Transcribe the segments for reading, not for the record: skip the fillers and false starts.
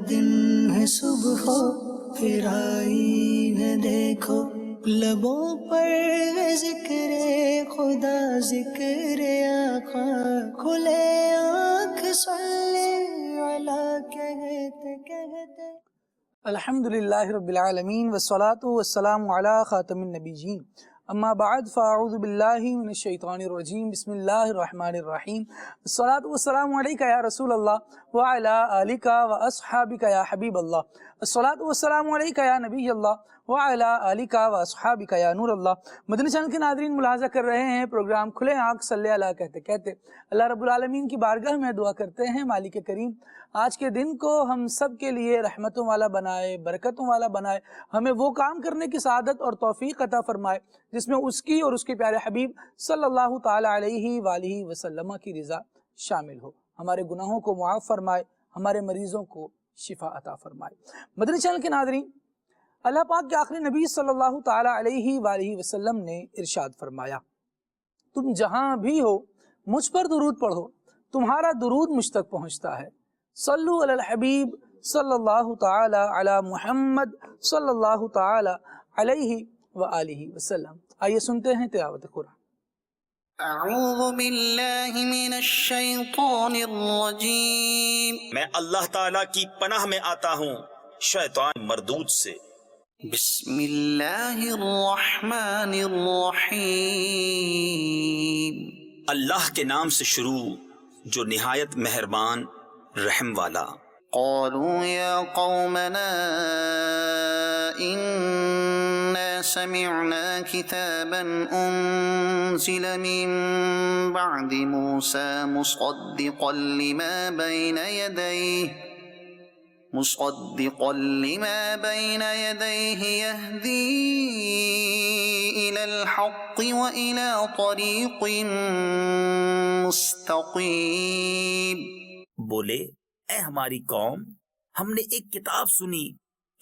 دن ہے صبح پھر آئی ہے دیکھو، لبوں پر ہے ذکر خدا ذکر آقا، کھلے آنکھ صلی علی کہتے کہتے۔ الحمدللہ رب العالمین والصلاة والسلام علی خاتم النبیین، اما بعد فاعوذ باللہ من الشیطان الرجیم، بسم اللہ الرحمن الرحیم، الصلاة والسلام علیک یا رسول اللہ وعلی آلک واصحابک یا حبیب اللہ، الصلاة والسلام علیک یا نبی اللہ وعلی آلک واصحابک یا نور اللہ۔ مدنی چینل کے ناظرین ملاحظہ کر رہے ہیں پروگرام کھلے آنکھ صلی اللہ کہتے کہتے۔ اللہ رب العالمین کی بارگاہ میں دعا کرتے ہیں مالک کریم آج کے دن کو ہم سب کے لیے رحمتوں والا بنائے، برکتوں والا بنائے، ہمیں وہ کام کرنے کی سعادت اور توفیق عطا فرمائے جس میں اس کی اور اس کے پیارے حبیب صلی اللہ تعالی علیہ وآلہ وسلم کی رضا شامل ہو، ہمارے گناہوں کو معاف فرمائے، ہمارے مریضوں کو شفا عطا فرمائے۔ مدنی چینل کے ناظرین، اللہ پاک کے آخری نبی صلی اللہ تعالی علیہ وآلہ وسلم نے ارشاد فرمایا، تم جہاں بھی ہو مجھ پر درود پڑھو، تمہارا درود مجھ تک پہنچتا ہے۔ صلو علی الحبیب صلی اللہ تعالی علی محمد صلی اللہ تعالی علیہ وآلہ وسلم۔ آئیے سنتے ہیں تلاوت قرآن۔ اعوذ باللہ من الشیطان الرجیم، میں اللہ تعالیٰ کی پناہ میں آتا ہوں شیطان مردود سے۔ بسم اللہ الرحمن الرحیم، اللہ کے نام سے شروع جو نہایت مہربان رحم والا۔ قالوا یا قومنا انا سمعنا کتابا انزل من بعد موسى مصدقا لما بين يديه يهدي إلى الحق وإلى طريق مستقيم۔ بولے اے ہماری قوم، ہم نے ایک کتاب سنی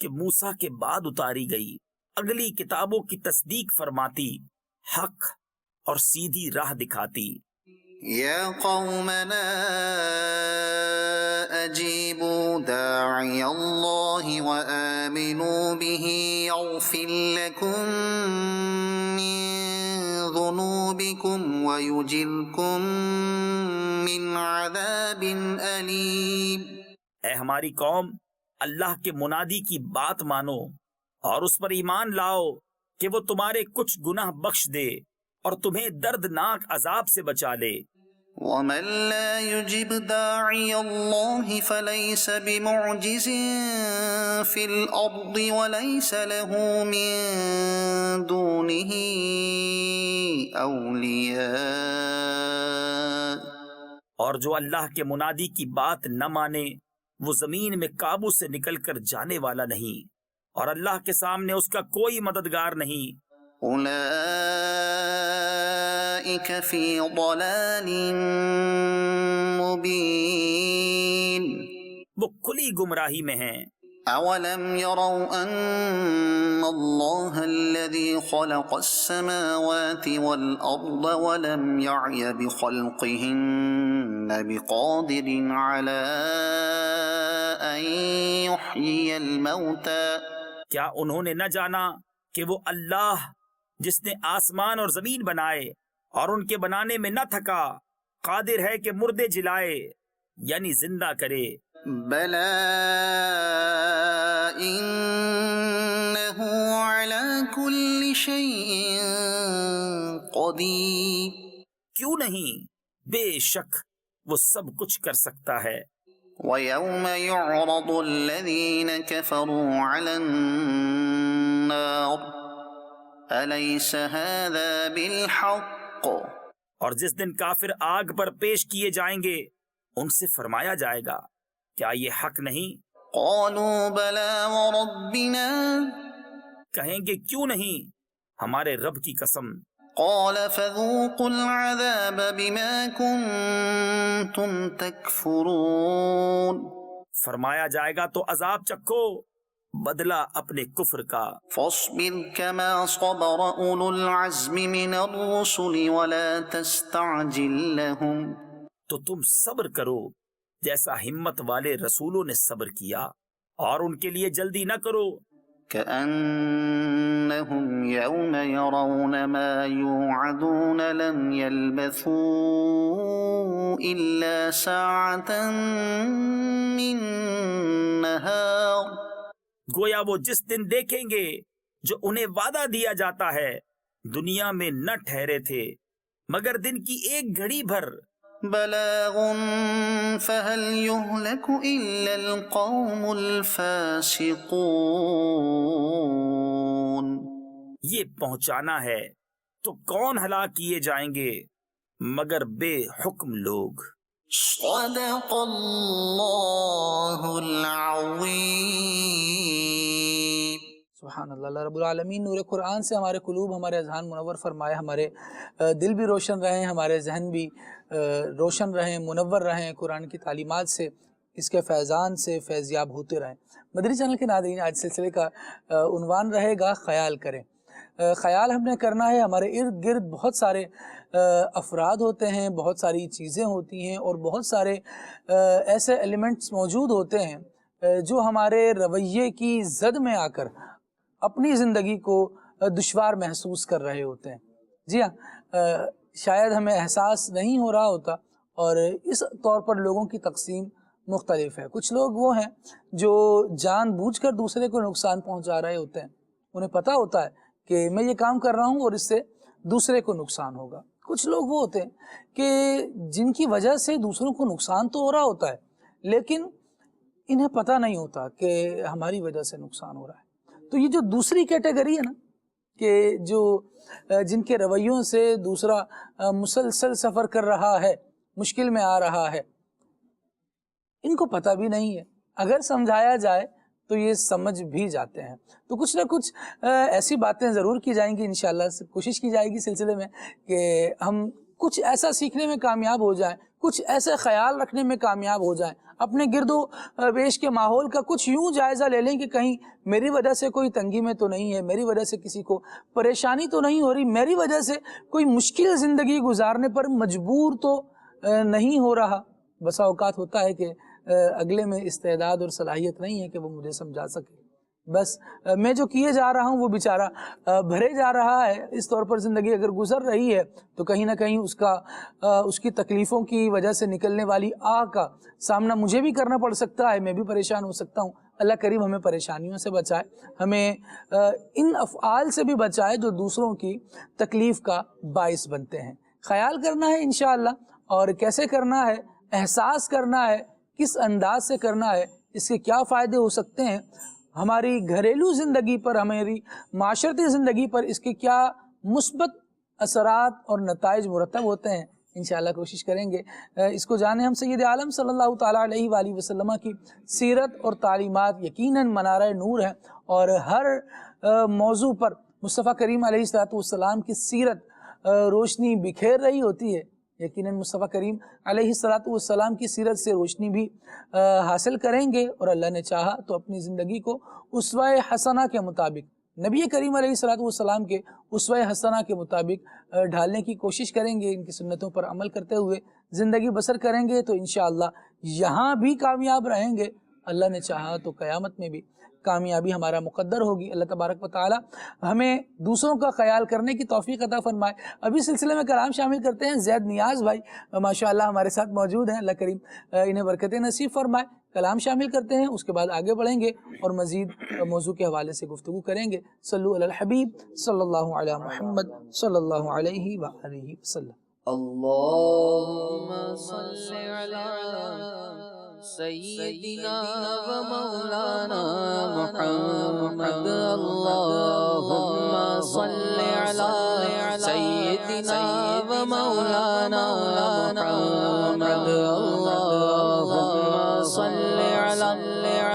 کہ موسیٰ کے بعد اتاری گئی، اگلی کتابوں کی تصدیق فرماتی، حق اور سیدھی راہ دکھاتی۔ یا قومنا اجیبوا داعی اللہ وآمنوا به یغفر لکم من ذنوبکم ویجرکم من عذاب علیم۔ اے ہماری قوم، اللہ کے منادی کی بات مانو اور اس پر ایمان لاؤ کہ وہ تمہارے کچھ گناہ بخش دے اور تمہیں دردناک عذاب سے بچا لے۔ ومن لا يجب داعي الله فليس بمعجز في الأرض وليس له من دونه أولياء۔ اور جو اللہ کے منادی کی بات نہ مانے وہ زمین میں قابو سے نکل کر جانے والا نہیں، اور اللہ کے سامنے اس کا کوئی مددگار نہیں۔ اولئک فی ضلال مبین، وہ کھلی گمراہی میں ہیں۔ اولم يروا ان اللہ الذي خلق السماوات والارض ولم يعي بخلقهن بقادر على ان يحيي الموتى۔ کیا انہوں نے نہ جانا کہ وہ اللہ جس نے آسمان اور زمین بنائے اور ان کے بنانے میں نہ تھکا، قادر ہے کہ مردے جلائے یعنی زندہ کرے۔ بلی انہ علی کل شیء قدیر، کیوں نہیں، بے شک وہ سب کچھ کر سکتا ہے۔ وَيَوْمَ يُعْرَضُ الَّذِينَ كَفَرُوا عَلَى النَّارِ أَلَيْسَ هَذَا بِالْحَقِّ۔ اور جس دن کافر آگ پر پیش کیے جائیں گے ان سے فرمایا جائے گا کیا یہ حق نہیں؟ قَالُوا بَلَى وَرَبِّنَا، کہیں گے کیوں نہیں، ہمارے رب کی قسم۔ قَالَ فَذُوقُوا الْعَذَابَ بِمَا كُنتُمْ تَكْفُرُونَ، فرمایا جائے گا تو عذاب چکھو بدلہ اپنے کفر کا۔ فاصبر كما صبر أولو العزم من الرسل ولا تستعجل لهم، تو تم صبر کرو جیسا ہمت والے رسولوں نے صبر کیا۔ اور ان کے لیے جلدی نہ کرو كأنهم يوم يرون ما يوعدون لم يلبثوا إلا ساعة من نهار گویا وہ جس دن دیکھیں گے جو انہیں وعدہ دیا جاتا ہے دنیا میں نہ ٹھہرے تھے مگر دن کی ایک گھڑی بھر بلاغ فهل يهلك إلا القوم الفاسقون یہ پہنچانا ہے تو کون ہلاک کیے جائیں گے مگر بے حکم لوگ صدق اللہ العظیم۔ سبحان اللہ۔ اللہ رب العالمین نور قرآن سے ہمارے قلوب، ہمارے اذہان منور فرمائے، ہمارے دل بھی روشن رہیں، ہمارے ذہن بھی روشن رہیں، منور رہیں، قرآن کی تعلیمات سے، اس کے فیضان سے فیضیاب ہوتے رہیں۔ مدنی چینل کے ناظرین، آج سلسلے کا عنوان رہے گا خیال کریں۔ خیال ہم نے کرنا ہے، ہمارے ارد گرد بہت سارے افراد ہوتے ہیں، بہت ساری چیزیں ہوتی ہیں اور بہت سارے ایسے ایلیمنٹس موجود ہوتے ہیں جو ہمارے رویے کی زد میں آ کر اپنی زندگی کو دشوار محسوس کر رہے ہوتے ہیں۔ جی ہاں، شاید ہمیں احساس نہیں ہو رہا ہوتا، اور اس طور پر لوگوں کی تقسیم مختلف ہے۔ کچھ لوگ وہ ہیں جو جان بوجھ کر دوسرے کو نقصان پہنچا رہے ہوتے ہیں، انہیں پتہ ہوتا ہے کہ میں یہ کام کر رہا ہوں اور اس سے دوسرے کو نقصان ہوگا۔ کچھ لوگ وہ ہوتے ہیں کہ جن کی وجہ سے دوسروں کو نقصان تو ہو رہا ہوتا ہے لیکن انہیں پتہ نہیں ہوتا کہ ہماری وجہ سے نقصان ہو رہا ہے۔ تو یہ جو دوسری کیٹیگری ہے نا، کہ جو جن کے رویوں سے دوسرا مسلسل سفر کر رہا ہے، مشکل میں آ رہا ہے، ان کو پتہ بھی نہیں ہے، اگر سمجھایا جائے تو یہ سمجھ بھی جاتے ہیں۔ تو کچھ نہ کچھ ایسی باتیں ضرور کی جائیں گی، انشاءاللہ کوشش کی جائے گی سلسلے میں کہ ہم کچھ ایسا سیکھنے میں کامیاب ہو جائیں، کچھ ایسے خیال رکھنے میں کامیاب ہو جائیں، اپنے گرد و پیش کے ماحول کا کچھ یوں جائزہ لے لیں کہ کہیں میری وجہ سے کوئی تنگی میں تو نہیں ہے، میری وجہ سے کسی کو پریشانی تو نہیں ہو رہی، میری وجہ سے کوئی مشکل زندگی گزارنے پر مجبور تو نہیں ہو رہا۔ بسا اوقات ہوتا ہے کہ اگلے میں استعداد اور صلاحیت نہیں ہے کہ وہ مجھے سمجھا سکے، بس میں جو کیے جا رہا ہوں وہ بیچارہ بھرے جا رہا ہے۔ اس طور پر زندگی اگر گزر رہی ہے تو کہیں نہ کہیں اس کی تکلیفوں کی وجہ سے نکلنے والی آگ کا سامنا مجھے بھی کرنا پڑ سکتا ہے، میں بھی پریشان ہو سکتا ہوں۔ اللہ کریم ہمیں پریشانیوں سے بچائے، ہمیں ان افعال سے بھی بچائے جو دوسروں کی تکلیف کا باعث بنتے ہیں۔ خیال کرنا ہے انشاءاللہ، اور کیسے کرنا ہے، احساس کرنا ہے، کس انداز سے کرنا ہے، اس کے کیا فائدے ہو سکتے ہیں ہماری گھریلو زندگی پر، ہماری معاشرتی زندگی پر، اس کے کیا مثبت اثرات اور نتائج مرتب ہوتے ہیں، انشاءاللہ کوشش کریں گے اس کو جانیں۔ ہم سید عالم صلی اللہ تعالیٰ علیہ وآلہ وسلم کی سیرت اور تعلیمات یقیناً منارہ نور ہیں، اور ہر موضوع پر مصطفیٰ کریم علیہ السلام کی سیرت روشنی بکھیر رہی ہوتی ہے۔ یقیناً مصطفیٰ کریم علیہ السلام کی سیرت سے روشنی بھی حاصل کریں گے، اور اللہ نے چاہا تو اپنی زندگی کو اسوہ حسنہ کے مطابق، نبی کریم علیہ السلام کے اسوہ حسنہ کے مطابق ڈھالنے کی کوشش کریں گے، ان کی سنتوں پر عمل کرتے ہوئے زندگی بسر کریں گے تو انشاءاللہ یہاں بھی کامیاب رہیں گے، اللہ نے چاہا تو قیامت میں بھی کامیابی ہمارا مقدر ہوگی۔ اللہ تبارک و تعالی ہمیں دوسروں کا خیال کرنے کی توفیق عطا فرمائے۔ ابھی سلسلے میں کلام شامل کرتے ہیں زید نیاز بھائی، ماشاءاللہ ہمارے ساتھ موجود ہیں، اللہ کریم انہیں برکتیں نصیب فرمائے۔ کلام شامل کرتے ہیں، اس کے بعد آگے بڑھیں گے اور مزید موضوع کے حوالے سے گفتگو کریں گے۔ صلو علی الحبیب صلی اللہ علی محمد صلی اللہ علیہ وآلہ وسلم۔ اللہم صلی علی سیدنا و مولانا محمد، اللہم صلی علی سیدنا و مولانا محمد، اللہم صلی علی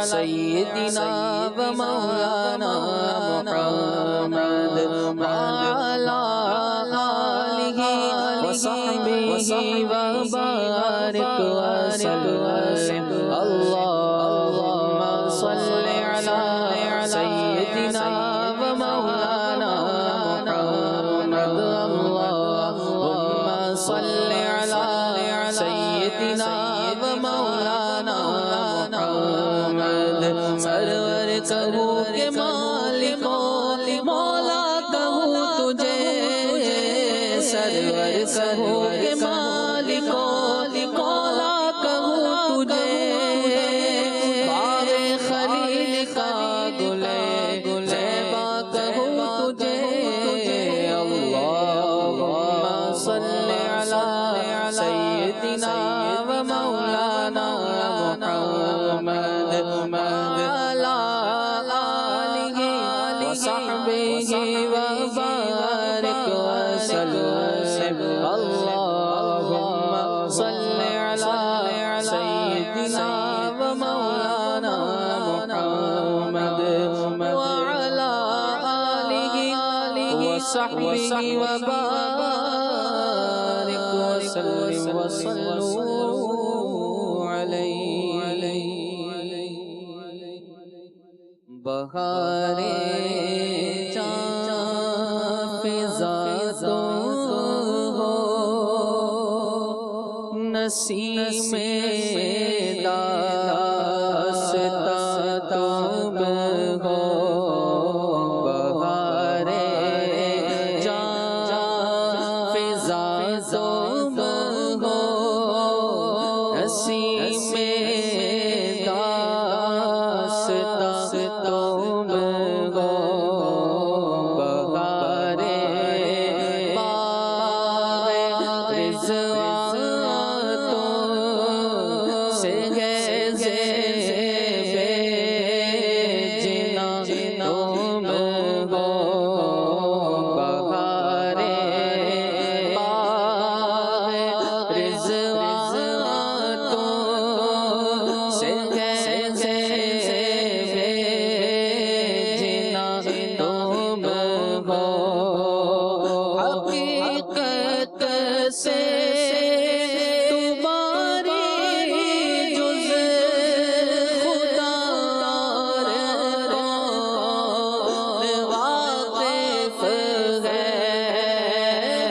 سیدنا و مولانا محمد وعلی آلہ وصحبہ وبارک وسلم۔ اللہم صلی علی سیدنا و مولانا محمد، اللہم صلی علی سیدنا و مولانا محمد۔ کہوں کہ مالک مولا کہوں تجھے، سرور کہوں کہ مالک مولا کہوں تجھے، باغ خلیل کا گلے زیبا کہوں تجھے، اللہم صلی علی سیدنا و مولانا محمد وعلی آلہ وصحبہ وبارک وسلم، اللہم صلی علی سیدنا و مولانا محمد وعلی آلہ وصحبہ وبارک وسلم وصلوا علیہ۔ بہارِ چاند فضا تو ہو، نسیم داستاں تم ہو، بہارِ چاند فضا تم ہو، نسیم داستاں تم ہو، بہارِ باغ رضوان تم سے ہے زیب جنا تم ہو، بہارِ باغ رضوان تم سے ہے زیب جنا تم ہو، حقیقت سے تمہاری جز خدا اور کون واقف ہے،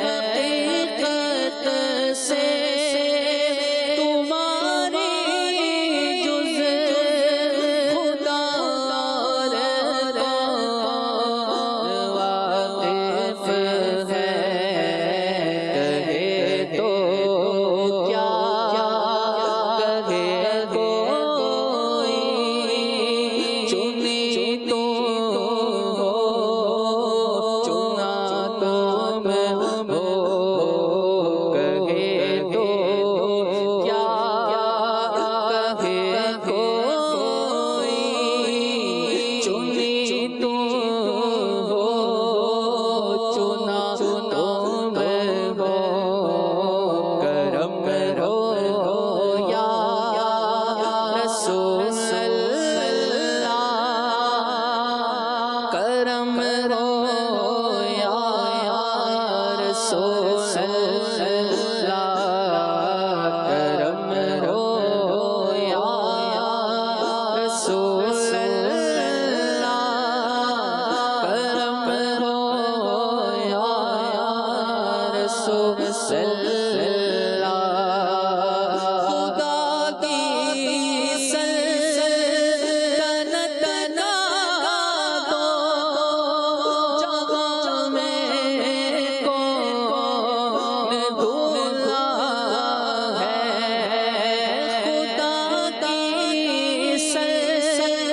حقیقت سے تمہاری جز خدا اور کون واقف ہے، کہے تو کیا کہے کوئی، چنی تو ہو چنا تم ہو، کہے تو کیا کہے کوئی، چنی تو ہو چنا تم ہو، کرم کرو یا رسول اللہ، کرم کرو یا رسول اللہ، کرم کرو یا رسول اللہ، کرم کرو یا رسول اللہ، خدا کی سلطنت کا دو جہاں میں کون دھولا ہے، خدا کی سلطنت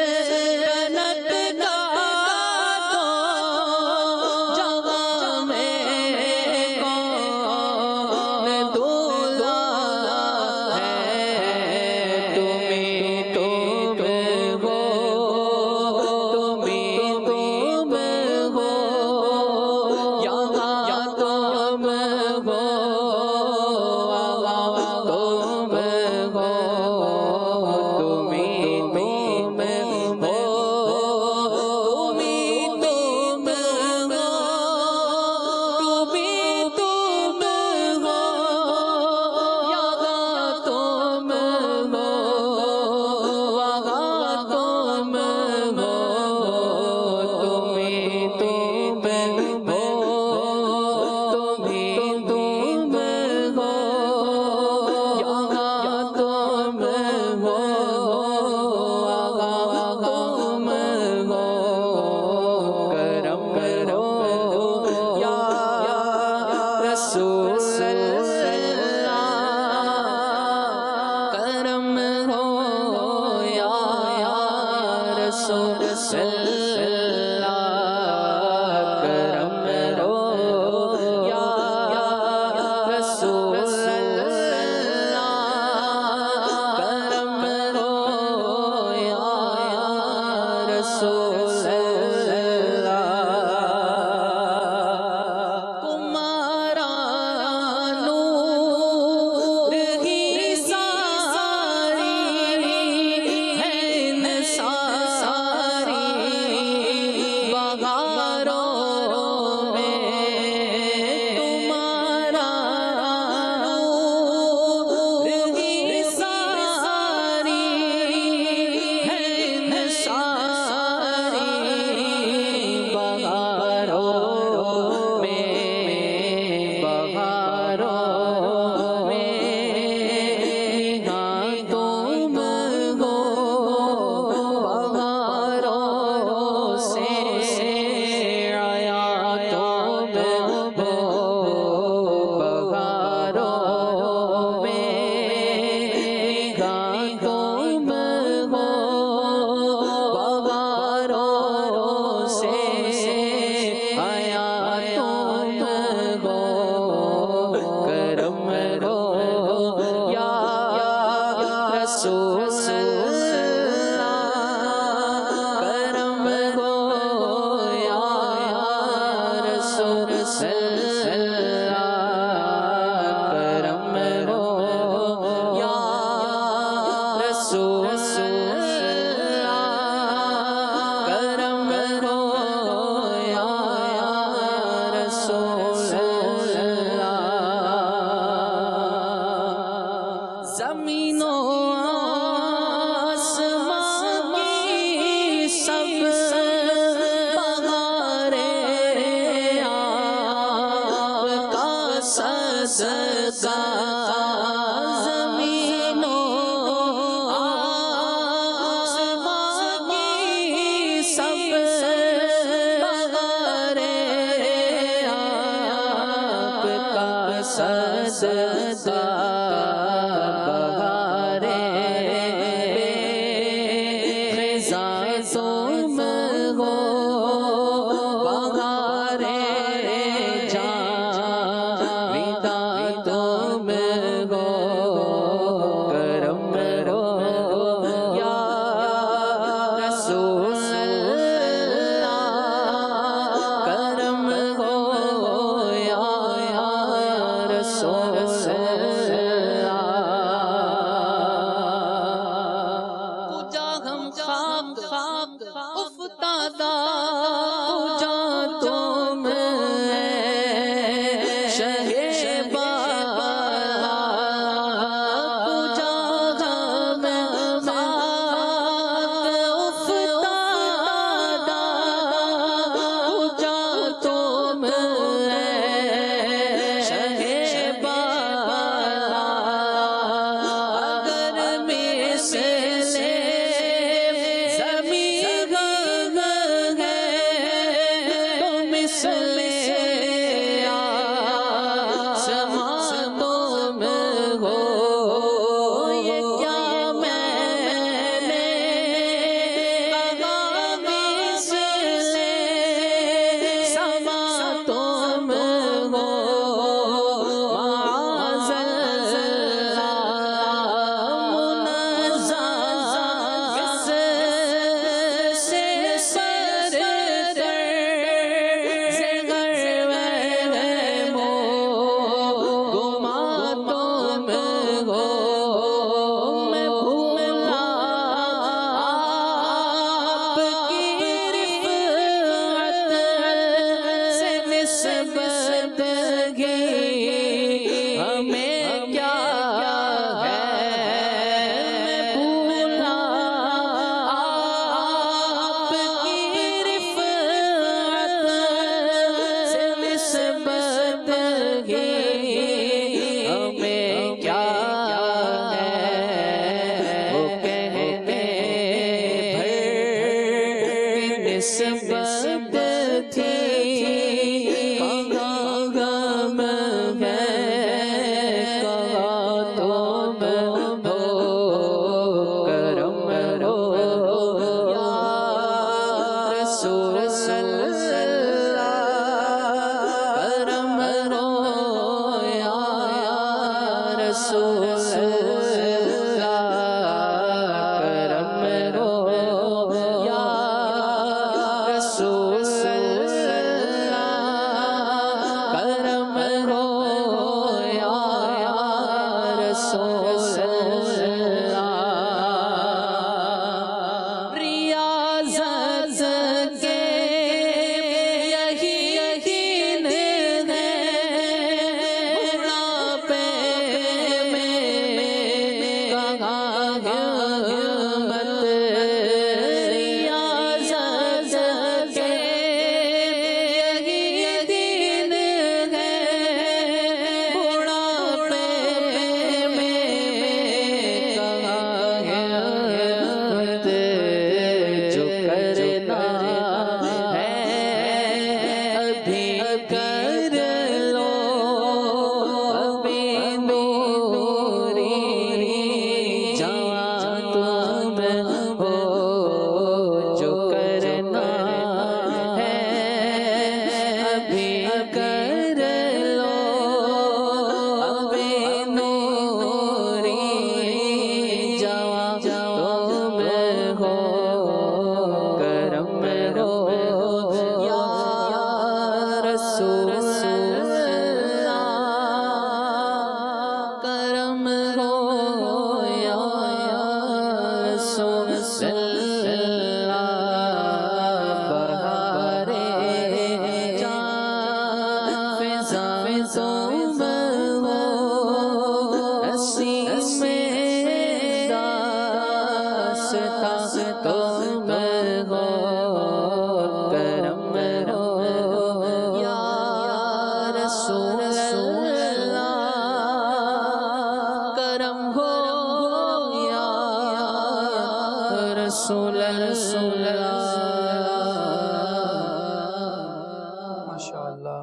یا رسول اللہ کرم ہو یا رسول اللہ ریاضت کے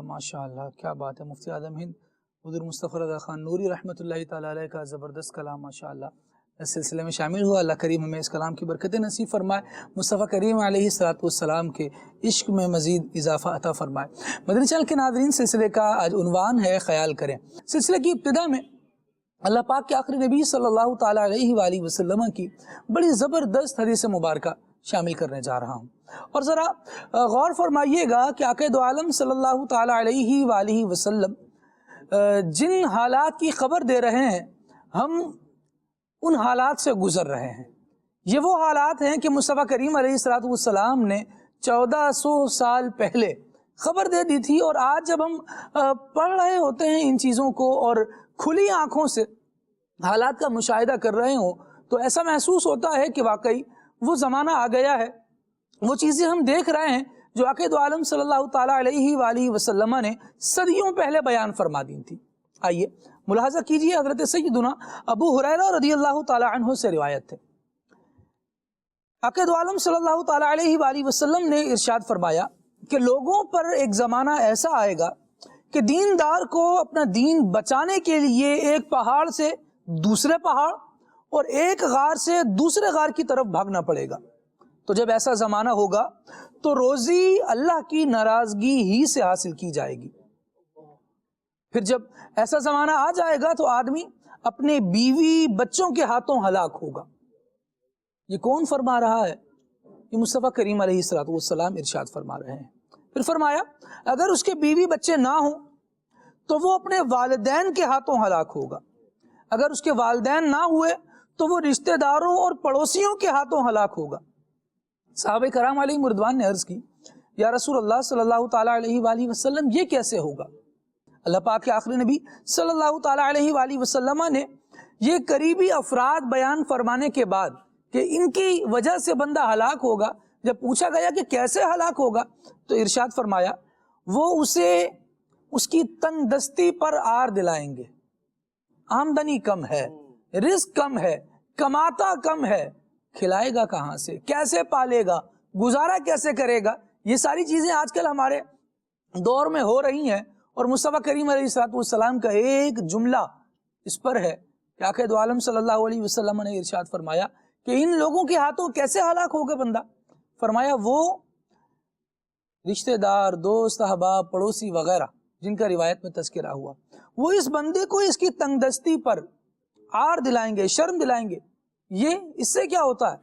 ماشاءاللہ کیا بات ہے. مفتی اعظم ہند حضور مصطفی رضا خان نوری رحمۃ اللہ تعالیٰ علیہ کا زبردست کلام ماشاءاللہ اس سلسلے میں شامل ہوا. اللہ کریم ہمیں اس کلام کی برکتیں نصیب فرمائے, مصطفیٰ کریم علیہ السلام کے عشق میں مزید اضافہ عطا فرمائے. مدنی چینل کے ناظرین, سلسلے کا آج عنوان ہے خیال کریں. سلسلے کی ابتدا میں اللہ پاک کے آخری نبی صلی اللہ تعالیٰ علیہ وآلہ وسلم کی بڑی زبردست حدیث مبارکہ شامل کرنے جا رہا ہوں, اور ذرا غور فرمائیے گا کہ آقا دو عالم صلی اللہ تعالیٰ علیہ وآلہ وسلم جن حالات کی خبر دے رہے ہیں ہم ان حالات سے گزر رہے ہیں. یہ وہ حالات ہیں کہ مصطفیٰ کریم علیہ السلام نے 1400 سال پہلے خبر دے دی تھی, اور آج جب ہم پڑھ رہے ہوتے ہیں ان چیزوں کو اور کھلی آنکھوں سے حالات کا مشاہدہ کر رہے ہوں تو ایسا محسوس ہوتا ہے کہ واقعی وہ زمانہ آ گیا ہے, وہ چیزیں ہم دیکھ رہے ہیں جو آقا دو عالم صلی اللہ تعالیٰ علیہ وآلہ وسلم نے صدیوں پہلے بیان فرما دی تھی. آئیے ملاحظہ کیجئے, حضرت سیدنا ابو ہریرہ رضی اللہ تعالیٰ عنہ سے روایت ہے, آقا دو عالم صلی اللہ تعالیٰ علیہ وآلہ وسلم نے ارشاد فرمایا کہ لوگوں پر ایک زمانہ ایسا آئے گا کہ دیندار کو اپنا دین بچانے کے لیے ایک پہاڑ سے دوسرے پہاڑ اور ایک غار سے دوسرے غار کی طرف بھاگنا پڑے گا. تو جب ایسا زمانہ ہوگا تو روزی اللہ کی ناراضگی ہی سے حاصل کی جائے گی. پھر جب ایسا زمانہ آ جائے گا تو آدمی اپنے بیوی بچوں کے ہاتھوں ہلاک ہوگا. یہ کون فرما رہا ہے؟ یہ مصطفیٰ کریم علیہ السلام ارشاد فرما رہے ہیں. پھر فرمایا اگر اس کے بیوی بچے نہ ہوں تو وہ اپنے والدین کے ہاتھوں ہلاک ہوگا. اگر اس کے والدین نہ ہوئے تو وہ رشتہ داروں اور پڑوسیوں کے ہاتھوں ہلاک ہوگا. صحابہ کرام علیہ رضوان نے عرض کی یا رسول اللہ صلی اللہ تعالیٰ علیہ وآلہ وسلم یہ کیسے ہوگا؟ اللہ پاک کے آخری نبی صلی اللہ تعالیٰ علیہ وآلہ وسلم نے یہ قریبی افراد بیان فرمانے کے بعد کہ ان کی وجہ سے بندہ ہلاک ہوگا, جب پوچھا گیا کہ کیسے ہلاک ہوگا تو ارشاد فرمایا وہ اسے اس کی تنگ دستی پر آر دلائیں گے. آمدنی کم ہے, رزق کم ہے, کماتا کم ہے, کھلائے گا کہاں سے, کیسے پالے گا, گزارا کیسے کرے گا. یہ ساری چیزیں آج کل ہمارے دور میں ہو رہی ہیں, اور مصطفیٰ کریم علیہ السلام کا ایک جملہ اس پر ہے کہ آقا دو عالم صلی اللہ علیہ وسلم نے ارشاد فرمایا کہ ان لوگوں کے ہاتھوں کیسے ہلاک ہوگا بندہ. فرمایا وہ رشتہ دار, دوست, احباب, پڑوسی وغیرہ جن کا روایت میں تذکرہ ہوا, وہ اس بندے کو اس کی تنگ دستی پر آر دلائیں گے, شرم دلائیں گے. یہ اس سے کیا ہوتا ہے؟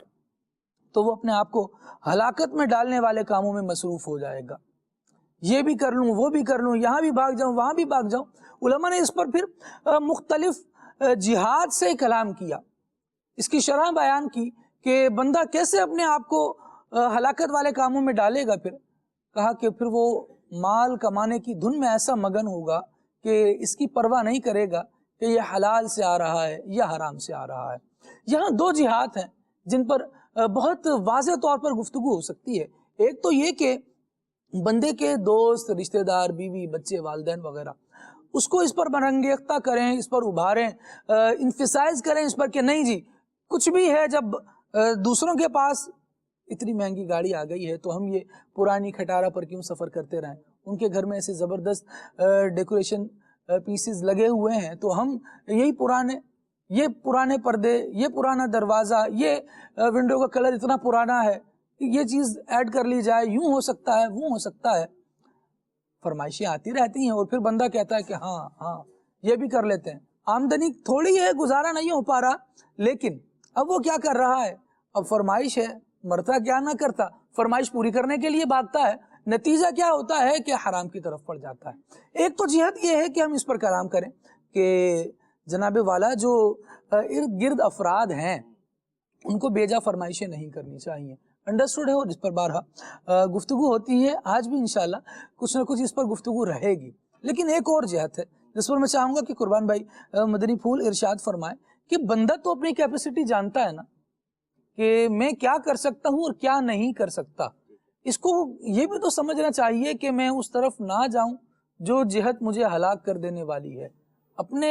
تو وہ اپنے آپ کو ہلاکت میں ڈالنے والے کاموں میں مصروف ہو جائے گا. یہ بھی کر لوں، وہ بھی کر لوں، یہاں بھی بھاگ جاؤں، وہاں بھی بھاگ جاؤں. علماء نے اس پر پھر مختلف جہاد سے کلام کیا، اس کی شرح بیان کی کہ بندہ کیسے اپنے آپ کو ہلاکت والے کاموں میں ڈالے گا. پھر کہا کہ پھر وہ مال کمانے کی دھن میں ایسا مگن ہوگا کہ اس کی پرواہ نہیں کرے گا کہ یہ حلال سے آ رہا ہے یا حرام سے آ رہا ہے. یہاں دو جہات ہیں جن پر بہت واضح طور پر گفتگو ہو سکتی ہے. ایک تو یہ کہ بندے کے دوست، رشتہ دار، بیوی، بچے، والدین وغیرہ اس کو اس پر برانگیختہ کریں، اس پر ابھاریں، انفسائز کریں اس پر کہ نہیں جی کچھ بھی ہے، جب دوسروں کے پاس اتنی مہنگی گاڑی آ گئی ہے تو ہم یہ پرانی کھٹارہ پر کیوں سفر کرتے رہیں. ان کے گھر میں ایسے زبردست ڈیکوریشن پیسز لگے ہوئے ہیں تو ہم یہ پرانے پردے، یہ پرانا دروازہ، یہ ونڈو کا کلر اتنا پرانا ہے، یہ چیز ایڈ کر لی جائے، یوں ہو سکتا ہے، وہ ہو سکتا ہے. فرمائشیں آتی رہتی ہیں اور پھر بندہ کہتا ہے کہ ہاں یہ بھی کر لیتے ہیں. آمدنی تھوڑی ہے، گزارا نہیں ہو پا رہا، لیکن اب وہ کیا کر رہا ہے، اب فرمائش ہے، مرتا کیا نہ کرتا، فرمائش پوری کرنے کے لیے بھاگتا ہے. نتیجہ کیا ہوتا ہے کہ حرام کی طرف پڑ جاتا ہے. ایک تو جہت یہ ہے کہ ہم اس پر کلام کریں کہ جناب والا جو ارد گرد افراد ہیں ان کو بیجا فرمائشیں نہیں کرنی چاہیے. انڈرسٹوڈ ہے، اور اس پر بارہا گفتگو ہوتی ہے، آج بھی انشاءاللہ کچھ نہ کچھ اس پر گفتگو رہے گی. لیکن ایک اور جہت ہے جس پر میں چاہوں گا کہ قربان بھائی مدنی پھول ارشاد فرمائے کہ بندہ تو اپنی کیپیسٹی جانتا ہے نا کہ میں کیا کر سکتا ہوں اور کیا نہیں کر سکتا. اس کو یہ بھی تو سمجھنا چاہیے کہ میں اس طرف نہ جاؤں جو جہت مجھے ہلاک کر دینے والی ہے. اپنے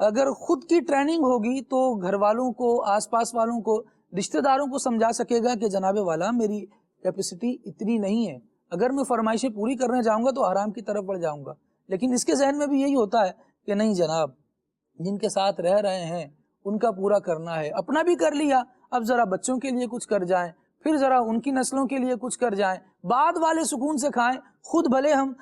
اگر خود کی ٹریننگ ہوگی تو گھر والوں کو، آس پاس والوں کو، رشتہ داروں کو سمجھا سکے گا کہ جناب والا میری کیپیسٹی اتنی نہیں ہے، اگر میں فرمائشیں پوری کرنے جاؤں گا تو حرام کی طرف بڑھ جاؤں گا. لیکن اس کے ذہن میں بھی یہی ہوتا ہے کہ نہیں جناب، جن کے ساتھ رہ رہے ہیں ان کا پورا کرنا ہے، اپنا بھی کر لیا، اب ذرا بچوں کے لیے کچھ کر جائیں، پھر ذرا ان کی نسلوں کے لیے کچھ کر جائیں، بعد والے سکون سے کھائیں، خود بھلے ہم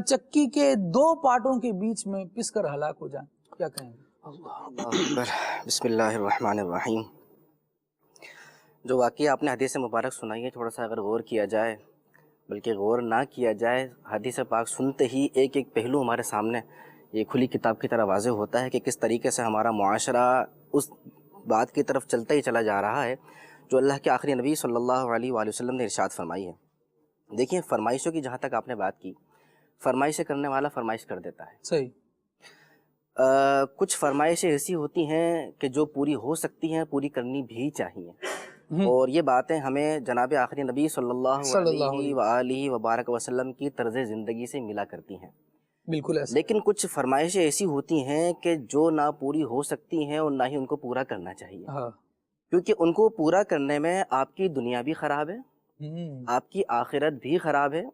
چکی کے دو پارٹوں کے بیچ میں پس کر ہلاک ہو جائیں. کیا کہیں گے؟ اللہ اکبر. بسم اللہ الرحمن الرحیم. جو واقعہ آپ نے حدیث مبارک سنائی ہے، تھوڑا سا اگر غور کیا جائے، بلکہ غور نہ کیا جائے، حدیث پاک سنتے ہی ایک ایک پہلو ہمارے سامنے یہ کھلی کتاب کی طرح واضح ہوتا ہے کہ کس طریقے سے ہمارا معاشرہ اس بات کی طرف چلتا ہی چلا جا رہا ہے جو اللہ کے آخری نبی صلی اللہ علیہ وآلہ وسلم نے ارشاد فرمائی ہے. دیکھیں فرمائشوں کی جہاں تک آپ نے بات کی، فرمائشیں کرنے والا فرمائش کر دیتا ہے. صحیح. کچھ فرمائشیں ایسی ہوتی ہیں کہ جو پوری ہو سکتی ہیں، پوری کرنی بھی چاہیے، اور یہ باتیں ہمیں جناب آخری نبی صلی اللہ علیہ وآلہ وبارک وسلم کی طرز زندگی سے ملا کرتی ہیں. بالکل ایسا. لیکن کچھ فرمائشیں ایسی ہوتی ہیں کہ جو نہ پوری ہو سکتی ہیں اور نہ ہی ان کو پورا کرنا چاہیے، کیونکہ ان کو پورا کرنے میں آپ کی دنیا بھی خراب ہے، آپ کی آخرت بھی خراب ہے،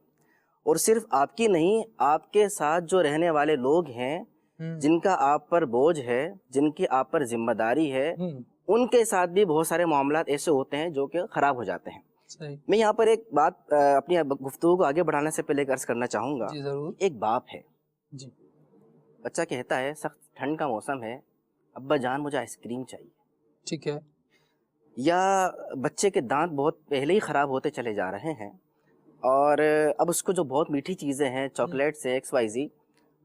اور صرف آپ کی نہیں، آپ کے ساتھ جو رہنے والے لوگ ہیں، جن کا آپ پر بوجھ ہے، جن کی آپ پر ذمہ داری ہے، ان کے ساتھ بھی بہت سارے معاملات ایسے ہوتے ہیں جو کہ خراب ہو جاتے ہیں. میں یہاں پر ایک بات اپنی گفتگو کو آگے بڑھانے سے پہلے عرض کرنا چاہوں گا. ایک باپ ہے، بچہ کہتا ہے سخت ٹھنڈ کا موسم ہے، ابا جان مجھے آئس کریم چاہیے. ٹھیک ہے. یا بچے کے دانت بہت پہلے ہی خراب ہوتے چلے جا رہے ہیں، اور اب اس کو جو بہت میٹھی چیزیں ہیں، چاکلیٹ سے ایکس وائی زی،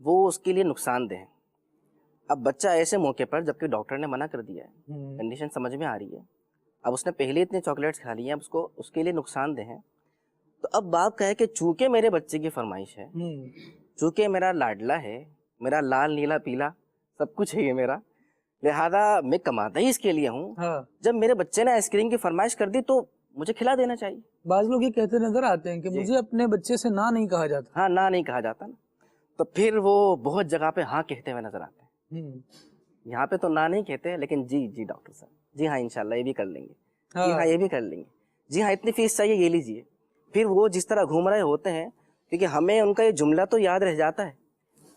وہ اس کے لیے نقصان دہ ہیں. اب بچہ ایسے موقع پر، جبکہ ڈاکٹر نے منع کر دیا ہے، کنڈیشن سمجھ میں آ رہی ہے، اب اس نے پہلے اتنے چاکلیٹس کھا لی ہیں، اب اس کے لیے نقصان دہ ہیں. تو اب باپ کہے کہ چونکہ میرے بچے کی فرمائش ہے، چونکہ میرا لاڈلا ہے، میرا لال نیلا پیلا سب کچھ ہے یہ میرا، لہذا میں کماتا ہی اس کے لیے ہوں، جب میرے بچے نے آئس کریم کی فرمائش کر دی تو مجھے کھلا دینا چاہیے. بعض لوگ یہ کہتے نظر آتے ہیں کہ مجھے اپنے بچے سے نہ نہیں کہا جاتا. ہاں، نہ نہیں کہا جاتا نا، تو پھر وہ بہت جگہ پہ ہاں کہتے ہوئے نظر آتے ہیں. یہاں پہ تو نہ نہیں کہتے، لیکن جی ڈاکٹر صاحب، جی ہاں انشاءاللہ یہ بھی کر لیں گے، جی ہاں یہ بھی کر لیں گے، جی ہاں اتنی فیس چاہیے یہ لیجیے. پھر وہ جس طرح گھوم رہے ہوتے ہیں، کیونکہ ہمیں ان کا یہ جملہ تو یاد رہ جاتا ہے،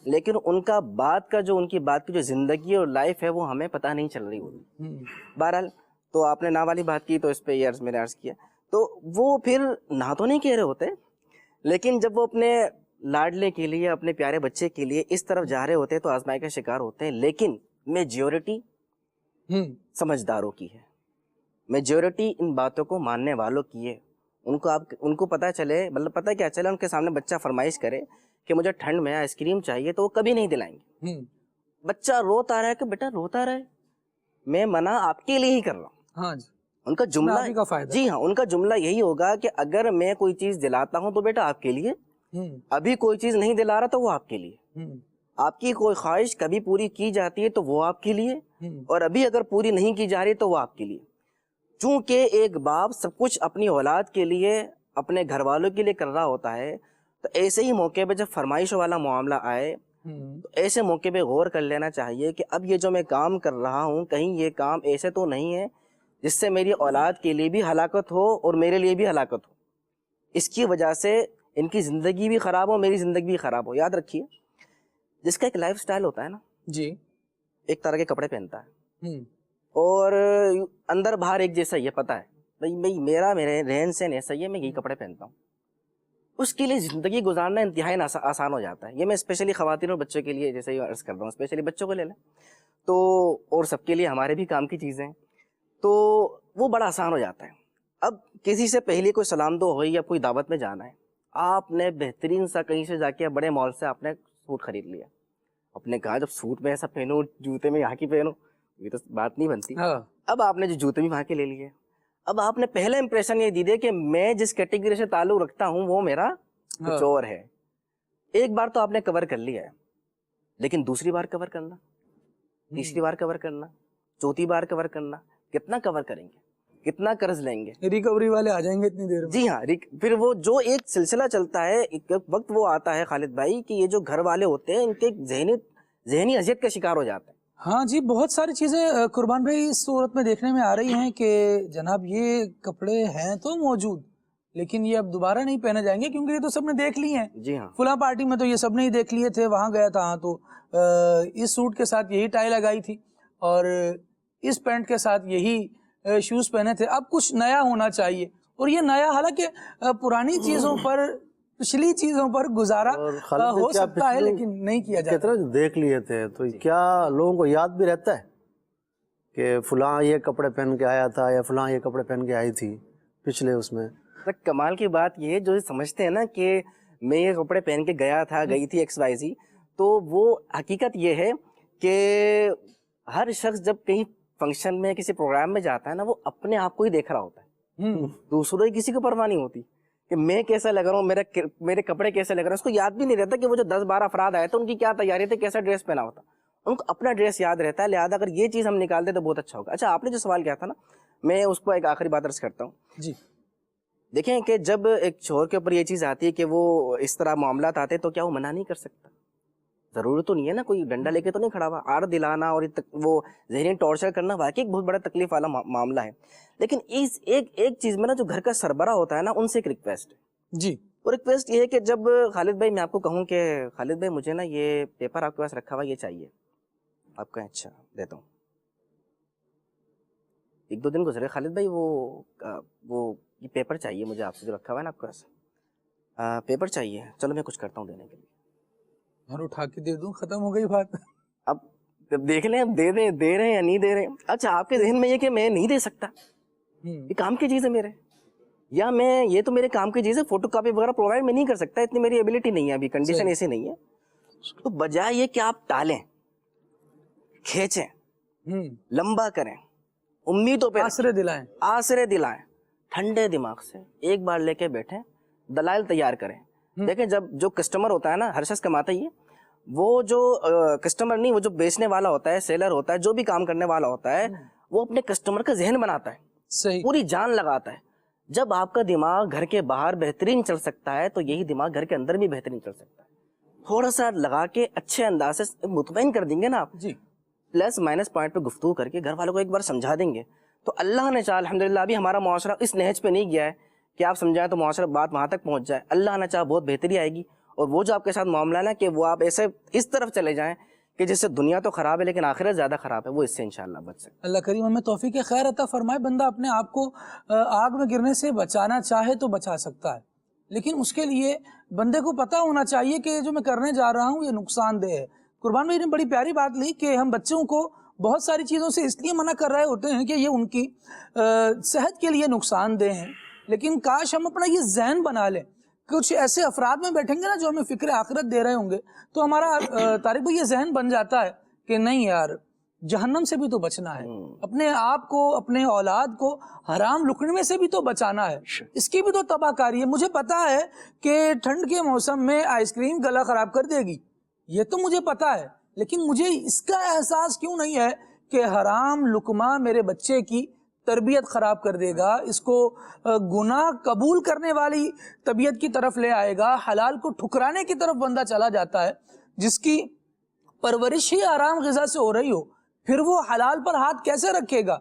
لیکن ان کا بات کا جو، ان کی بات کی جو زندگی اور لائف ہے وہ ہمیں پتہ نہیں چل رہی ہوتی. بہرحال تو آپ نے نہ والی بات کی تو اس پہ یہ میں نے عرض کیا. تو وہ پھر نہ تو نہیں کہہ رہے ہوتے، لیکن جب وہ اپنے لاڈلے کے لیے، اپنے پیارے بچے کے لیے اس طرف جا رہے ہوتے ہیں تو آزمائی کا شکار ہوتے ہیں. لیکن میجورٹی سمجھداروں کی ہے، میجورٹی ان باتوں کو ماننے والوں کی ہے. ان کو پتہ چلے، مطلب پتہ کیا چلے، ان کے سامنے بچہ فرمائش کرے کہ مجھے ٹھنڈ میں آئس کریم چاہیے تو وہ کبھی نہیں دلائیں گے. بچہ روتا رہا ہے کہ بیٹا روتا رہے، میں منع آپ کے لیے ہی کر رہا ہوں. ہاں جی، ان کا جملہ، جی ہاں، ان کا جملہ یہی ہوگا کہ اگر میں کوئی چیز دلاتا ہوں تو بیٹا آپ کے لیے، ابھی کوئی چیز نہیں دلا رہا تو وہ آپ کے لیے. آپ کی کوئی خواہش کبھی پوری کی جاتی ہے تو وہ آپ کے لیے، اور ابھی اگر پوری نہیں کی جا رہی تو وہ آپ کے لیے. چونکہ ایک باپ سب کچھ اپنی اولاد کے لیے، اپنے گھر والوں کے لیے کر رہا ہوتا ہے، تو ایسے ہی موقع پہ جب فرمائش والا معاملہ آئے تو ایسے موقع پہ غور کر لینا چاہیے کہ اب یہ جو میں کام کر رہا ہوں کہیں یہ کام ایسے تو نہیں ہے جس سے میری اولاد کے لیے بھی ہلاکت ہو اور میرے لیے بھی ہلاکت ہو. اس کی وجہ سے ان کی زندگی بھی خراب ہو، میری زندگی بھی خراب ہو. یاد رکھیے، جس کا ایک لائف سٹائل ہوتا ہے نا جی، ایک طرح کے کپڑے پہنتا ہے اور اندر باہر ایک جیسا ہی ہے، پتہ ہے بھئی میرے رہن سہن ایسا ہی ہے، میں یہی کپڑے پہنتا ہوں. اس کے لیے زندگی گزارنا انتہائی آسان ہو جاتا ہے. یہ میں اسپیشلی خواتین اور بچوں کے لیے جیسے عرض کر رہا ہوں، اسپیشلی بچوں کو لے لیں تو، اور سب کے لیے ہمارے بھی کام کی چیزیں ہیں تو وہ بڑا آسان ہو جاتا ہے. اب کسی سے پہلے کوئی سلام دو ہوئی یا کوئی دعوت میں جانا ہے، آپ نے بہترین سا کہیں سے جا کے بڑے مال سے آپ نے سوٹ خرید لیا، آپ نے کہا جب سوٹ میں ایسا پہنو، جوتے میں یہاں کی پہنو، یہ تو بات نہیں بنتی. اب آپ نے جو جوتے بھی وہاں کے لے لیے، اب آپ نے پہلا امپریشن یہ دی دیا کہ میں جس کیٹیگری سے تعلق رکھتا ہوں وہ میرا کچھ اور ہے. ایک بار تو آپ نے کور کر لیا ہے، لیکن دوسری بار کور کرنا، تیسری بار کور کرنا، چوتھی بار کور کرنا، کتنا کور کریں گے، کتنا قرض لیں گے، ریکوری والے آ جائیں گے اتنی دیر میں. جی ہاں. پھر وہ جو ایک سلسلہ چلتا ہے، ایک وقت وہ آتا ہے خالد بھائی کہ یہ جو گھر والے ہوتے ہیں ان کے ذہنی اذیت کا شکار ہو جاتے ہیں. ہاں جی، بہت ساری چیزیں قربان بھائی اس صورت میں دیکھنے میں آ رہی ہیں کہ جناب یہ کپڑے ہیں تو موجود، لیکن یہ اب دوبارہ نہیں پہنے جائیں گے کیونکہ یہ تو سب نے دیکھ لی ہیں. جی ہاں، فلاں پارٹی میں تو یہ سب نے ہی دیکھ لیے تھے، وہاں گیا تھا تو اس سوٹ کے ساتھ یہی ٹائی لگائی تھی اور اس پینٹ کے ساتھ یہی شوز پہنے تھے. اب کچھ نیا ہونا چاہیے، اور یہ نیا حالانکہ پرانی چیزوں پر، پچھلی چیزوں پر گزارا ہو سکتا ہے لیکن نہیں کیا جاتا. کتنا دیکھ لیے تھے تو کیا لوگوں کو یاد بھی رہتا ہے کہ فلاں یہ کپڑے پہن کے آیا تھا یا فلاں یہ کپڑے پہن کے آئی تھی پچھلے اس میں. کمال کی بات یہ جو سمجھتے ہیں نا کہ میں یہ کپڑے پہن کے گیا تھا، گئی تھی ایکس وائی زی، تو وہ حقیقت یہ ہے کہ ہر شخص جب کہیں فنکشن میں کسی پروگرام میں جاتا ہے نا وہ اپنے آپ کو ہی دیکھ رہا ہوتا ہے، دوسروں کی کسی کو پرواہ نہیں ہوتی کہ میں کیسا لگ رہا ہوں، میرے کپڑے کیسے لگ رہے ہیں. اس کو یاد بھی نہیں رہتا کہ وہ جو 10-12 افراد آئے تھے ان کی کیا تیاری تھی، کیسا ڈریس پہنا ہوتا، ان کو اپنا ڈریس یاد رہتا ہے. لہٰذا اگر یہ چیز ہم نکال دیں تو بہت اچھا ہوگا. اچھا، آپ نے جو سوال کیا تھا نا، میں اس کو ایک آخری بات عرض کرتا ہوں. جی، دیکھیں کہ جب ایک شوہر کے اوپر یہ چیز آتی ہے کہ وہ اس طرح معاملات آتے تو کیا وہ منع نہیں کر سکتا؟ ضرورت تو نہیں ہے نا، کوئی ڈنڈا لے کے تو نہیں کھڑا ہوا. آڑ دلانا اور وہ ذہنی ٹارچر کرنا واقعی ایک بہت بڑا تکلیف والا معاملہ ہے. لیکن اس ایک چیز میں نا جو گھر کا سربراہ ہوتا ہے نا ان سے ایک ریکویسٹ ہے. جی، وہ ریکویسٹ یہ ہے کہ جب خالد بھائی میں آپ کو کہوں کہ خالد بھائی مجھے نا یہ پیپر آپ کے پاس رکھا ہوا یہ چاہیے، آپ کہیں اچھا دیتا ہوں. 1-2 دن گزرے، خالد بھائی وہ یہ پیپر چاہیے مجھے آپ سے جو رکھا ہوا ہے نا آپ کے پاس، پیپر چاہیے، چلو میں کچھ کرتا ہوں دینے کے لیے. اور اٹھا کے دے دوں، ختم ہو گئی بات. اب دیکھ لیں اب دے رہے ہیں یا نہیں دے رہے. اچھا، آپ کے ذہن میں یہ کہ میں نہیں دے سکتا، یہ کام کی چیز ہے میرے، یا میں یہ تو میرے کام کی چیز ہے، فوٹو کاپی وغیرہ پرووائڈ میں نہیں کر سکتا، اتنی میری ایبلٹی نہیں ہے، ابھی کنڈیشن ایسی نہیں ہے. تو بجائے یہ کہ آپ ٹالیں، کھینچیں، لمبا کریں، امیدوں پہ آسرے دلائیں، ٹھنڈے دماغ سے ایک بار لے کے بیٹھیں، دلائل تیار کریں. دیکھیں جب جو کسٹمر ہوتا ہے نا، ہر شخص کماتا ہی ہے، وہ جو کسٹمر نہیں، وہ جو بیچنے والا ہوتا ہے، سیلر ہوتا ہے، جو بھی کام کرنے والا ہوتا ہے، وہ اپنے کسٹمر کا ذہن بناتا ہے، پوری جان لگاتا ہے. جب آپ کا دماغ گھر کے باہر بہترین چل سکتا ہے تو یہی دماغ گھر کے اندر بھی بہترین چل سکتا ہے. تھوڑا سا لگا کے اچھے انداز سے مطمئن کر دیں گے نا آپ، جی، پلس مائنس پوائنٹ پہ گفتگو کر کے گھر والوں کو ایک بار سمجھا دیں گے تو اللہ نے چاہا الحمدللہ ابھی ہمارا معاشرہ اس نہج پہ نہیں گیا ہے کہ آپ سمجھائیں تو معاشرہ بات وہاں تک پہنچ جائے. اللہ نے چاہا بہت بہتری آئے گی، اور وہ جو آپ کے ساتھ معاملہ ہے نا کہ وہ آپ ایسے اس طرف چلے جائیں کہ جس سے دنیا تو خراب ہے لیکن آخرت زیادہ خراب ہے، وہ اس سے انشاءاللہ بچ سکے. اللہ کریم ہمیں توفیق خیر عطا فرمائے. بندہ اپنے آپ کو آگ میں گرنے سے بچانا چاہے تو بچا سکتا ہے، لیکن اس کے لیے بندے کو پتہ ہونا چاہیے کہ جو میں کرنے جا رہا ہوں یہ نقصان دہ ہے. قربان بھائی نے بڑی پیاری بات لی کہ ہم بچوں کو بہت ساری چیزوں سے اس لیے منع کر رہے ہوتے ہیں کہ یہ ان کی صحت کے لیے نقصان دہ ہیں، لیکن کاش ہم اپنا یہ ذہن بنا لیں. کچھ ایسے افراد میں بیٹھیں گے نا جو ہمیں فکر آخرت دے رہے ہوں گے، تو ہمارا طارق بھائی یہ ذہن بن جاتا ہے کہ نہیں یار، جہنم سے بھی تو بچنا ہے، اپنے آپ کو، اپنے اولاد کو حرام لقمے سے بھی تو بچانا ہے، اس کی بھی تو تباہ کاری ہے. مجھے پتا ہے کہ ٹھنڈ کے موسم میں آئس کریم گلا خراب کر دے گی، یہ تو مجھے پتا ہے، لیکن مجھے اس کا احساس کیوں نہیں ہے کہ حرام لقمہ میرے بچے کی تربیت خراب کر دے گا، اس کو گناہ قبول کرنے والی طبیعت کی طرف لے آئے گا، حلال کو ٹھکرانے کی طرف بندہ چلا جاتا ہے. جس کی پرورش ہی حرام غذا سے ہو رہی ہو، پھر وہ حلال پر ہاتھ کیسے رکھے گا؟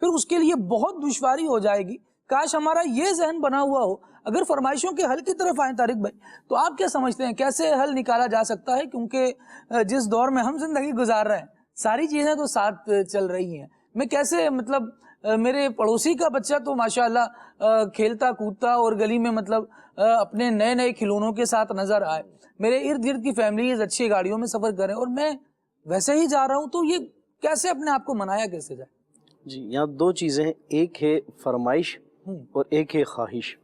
پھر اس کے لیے بہت دشواری ہو جائے گی. کاش ہمارا یہ ذہن بنا ہوا ہو. اگر فرمائشوں کے حل کی طرف آئیں طارق بھائی، تو آپ کیا سمجھتے ہیں کیسے حل نکالا جا سکتا ہے؟ کیونکہ جس دور میں ہم زندگی گزار رہے ہیں ساری چیزیں تو ساتھ چل رہی ہیں. میں کیسے مطلب میرے پڑوسی کا بچہ تو ماشاءاللہ کھیلتا کودتا اور گلی میں مطلب اپنے نئے نئے کھلونوں کے ساتھ نظر آئے، میرے ارد گرد کی فیملیز اچھی گاڑیوں میں سفر کریں اور میں ویسے ہی جا رہا ہوں، تو یہ کیسے اپنے آپ کو منایا کیسے جائے؟ جی یہاں دو چیزیں ہیں، ایک ہے فرمائش اور ایک ہے خواہش.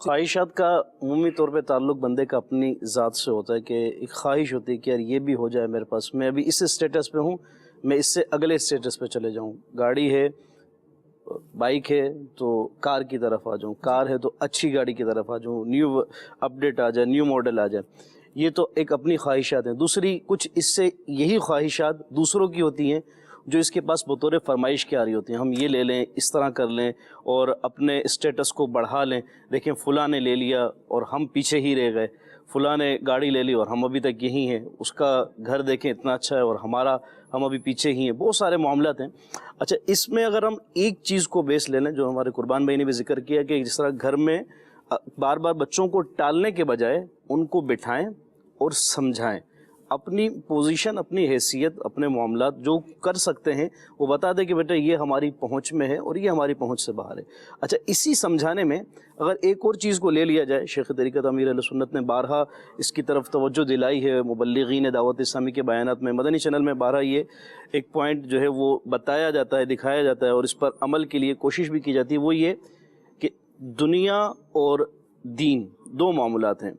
خواہشات کا عمومی طور پہ تعلق بندے کا اپنی ذات سے ہوتا ہے، کہ ایک خواہش ہوتی ہے کہ یار یہ بھی ہو جائے میرے پاس، میں ابھی اس اسٹیٹس پہ ہوں، میں اس سے اگلے اسٹیٹس پہ چلے جاؤں. گاڑی ہے، بائک ہے تو کار کی طرف آ جاؤں، کار ہے تو اچھی گاڑی کی طرف آ جاؤں، نیو اپڈیٹ آ جائے، نیو ماڈل آ جائے. یہ تو ایک اپنی خواہشات ہیں. دوسری کچھ اس سے یہی خواہشات دوسروں کی ہوتی ہیں جو اس کے پاس بطور فرمائش کے آ رہی ہوتی ہیں. ہم یہ لے لیں، اس طرح کر لیں اور اپنے اسٹیٹس کو بڑھا لیں. دیکھیں فلاں نے لے لیا اور ہم پیچھے ہی رہ گئے، فلاں نے گاڑی لے لی اور ہم ابھی تک یہی ہیں، اس کا گھر دیکھیں اتنا اچھا ہے اور ہم ابھی پیچھے ہی ہیں. بہت سارے معاملات ہیں. اچھا، اس میں اگر ہم ایک چیز کو بیس لے لیں جو ہمارے قربان بھائی نے بھی ذکر کیا، کہ جس طرح گھر میں بار بار بچوں کو ٹالنے کے بجائے ان کو بٹھائیں اور سمجھائیں، اپنی پوزیشن، اپنی حیثیت، اپنے معاملات جو کر سکتے ہیں وہ بتا دیں کہ بیٹا یہ ہماری پہنچ میں ہے اور یہ ہماری پہنچ سے باہر ہے. اچھا، اسی سمجھانے میں اگر ایک اور چیز کو لے لیا جائے، شیخ طریقت امیر اہل سنت نے بارہا اس کی طرف توجہ دلائی ہے، مبلغین دعوت اسلامی کے بیانات میں، مدنی چینل میں بارہا یہ ایک پوائنٹ جو ہے وہ بتایا جاتا ہے، دکھایا جاتا ہے اور اس پر عمل کے لیے کوشش بھی کی جاتی ہے. وہ یہ کہ دنیا اور دین دو معاملات ہیں.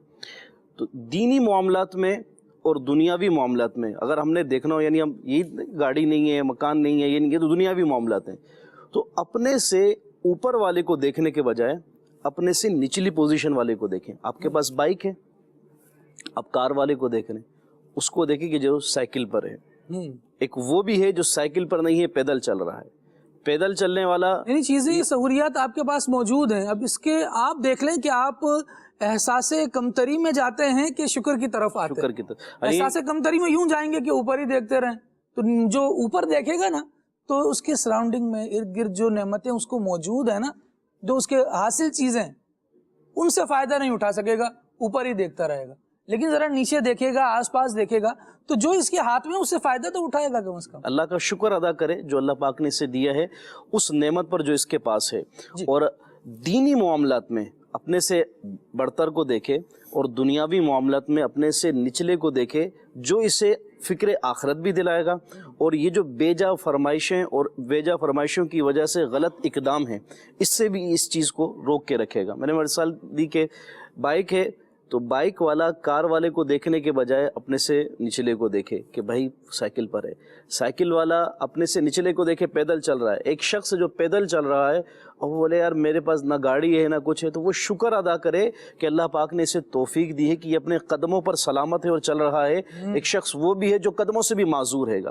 تو دینی معاملات میں اور دنیاوی معاملات میں اگر ہم نے دیکھنا ہو، یعنی ہم یہ گاڑی نہیں ہے، مکان نہیں ہے، یہ نہیں ہے، تو دنیاوی معاملات ہیں. تو اپنے سے اوپر والے کو دیکھنے کے بجائے اپنے سے نچلی پوزیشن والے کو دیکھیں. آپ کے پاس بائک ہے، آپ کار والے کو دیکھ رہے ہیں، اس کو دیکھیں کہ جو سائیکل پر ہے. ایک وہ بھی ہے جو سائیکل پر نہیں ہے، پیدل چل رہا ہے. پیدل چلنے والا، یعنی چیزیں، سہولیات آپ کے پاس موجود ہیں. اب اس کے آپ دیکھ لیں کہ آپ احساس کمتری میں جاتے ہیں کہ شکر کی طرف آتے ہیں. شکر کی طرف احساس کمتری میں یوں جائیں گے کہ اوپر ہی دیکھتے رہیں، تو جو اوپر دیکھے گا نا تو اس کے سراؤنڈنگ میں ارد گرد جو نعمتیں اس کو موجود ہیں نا، جو اس کے حاصل چیزیں، ان سے فائدہ نہیں اٹھا سکے گا، اوپر ہی دیکھتا رہے گا. لیکن ذرا نیچے دیکھے گا، آس پاس دیکھے گا، تو جو اس کے ہاتھ میں اس سے فائدہ تو اٹھائے گا کم از کم. اللہ کا شکر ادا کرے جو اللہ پاک نے اسے دیا ہے، اس نعمت پر جو اس کے پاس ہے. اور دینی معاملات میں اپنے سے بڑھتر کو دیکھے اور دنیاوی معاملات میں اپنے سے نچلے کو دیکھے، جو اسے فکر آخرت بھی دلائے گا اور یہ جو بے جا فرمائشیں اور بے جا فرمائشوں کی وجہ سے غلط اقدام ہیں، اس سے بھی اس چیز کو روک کے رکھے گا. میں نے مثال دی کہ بائک ہے تو بائک والا کار والے کو دیکھنے کے بجائے اپنے سے نچلے کو دیکھے کہ بھائی سائیکل پر ہے. سائیکل والا اپنے سے نچلے کو دیکھے پیدل چل رہا ہے. ایک شخص جو پیدل چل رہا ہے اور وہ بولے یار میرے پاس نہ گاڑی ہے نہ کچھ ہے، تو وہ شکر ادا کرے کہ اللہ پاک نے اسے توفیق دی ہے کہ یہ اپنے قدموں پر سلامت ہے اور چل رہا ہے. ایک شخص وہ بھی ہے جو قدموں سے بھی معذور ہے گا.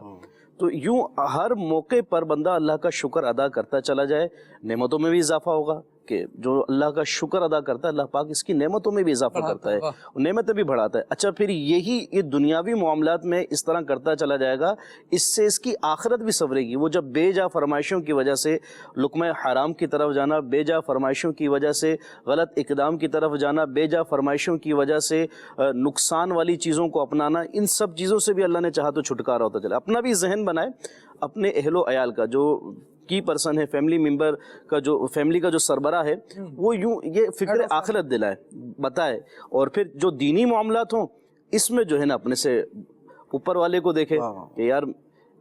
تو یوں ہر موقع پر بندہ اللہ کا شکر ادا کرتا چلا جائے، نعمتوں میں بھی اضافہ ہوگا کہ جو اللہ کا شکر ادا کرتا ہے اللہ پاک اس کی نعمتوں میں بھی اضافہ کرتا ہے، نعمتیں بھی بڑھاتا ہے. اچھا، پھر یہ دنیاوی معاملات میں اس طرح کرتا چلا جائے گا، اس سے اس کی آخرت بھی سنورے گی. وہ جب بے جا فرمائشوں کی وجہ سے لقمہ حرام کی طرف جانا، بے جا فرمائشوں کی وجہ سے غلط اقدام کی طرف جانا، بے جا فرمائشوں کی وجہ سے نقصان والی چیزوں کو اپنانا، ان سب چیزوں سے بھی اللہ نے چاہا تو چھٹکارا ہوتا چلا. اپنا بھی ذہن بنائے، اپنے اہل و عیال کا جو کی پرسن ہے، فیملی ممبر کا، جو فیملی کا جو سربراہ ہے، وہ یوں یہ فکر آخرت دلائے، بتائے. اور پھر جو دینی معاملات ہوں اس میں جو ہے نا اپنے سے اوپر والے کو دیکھے کہ یار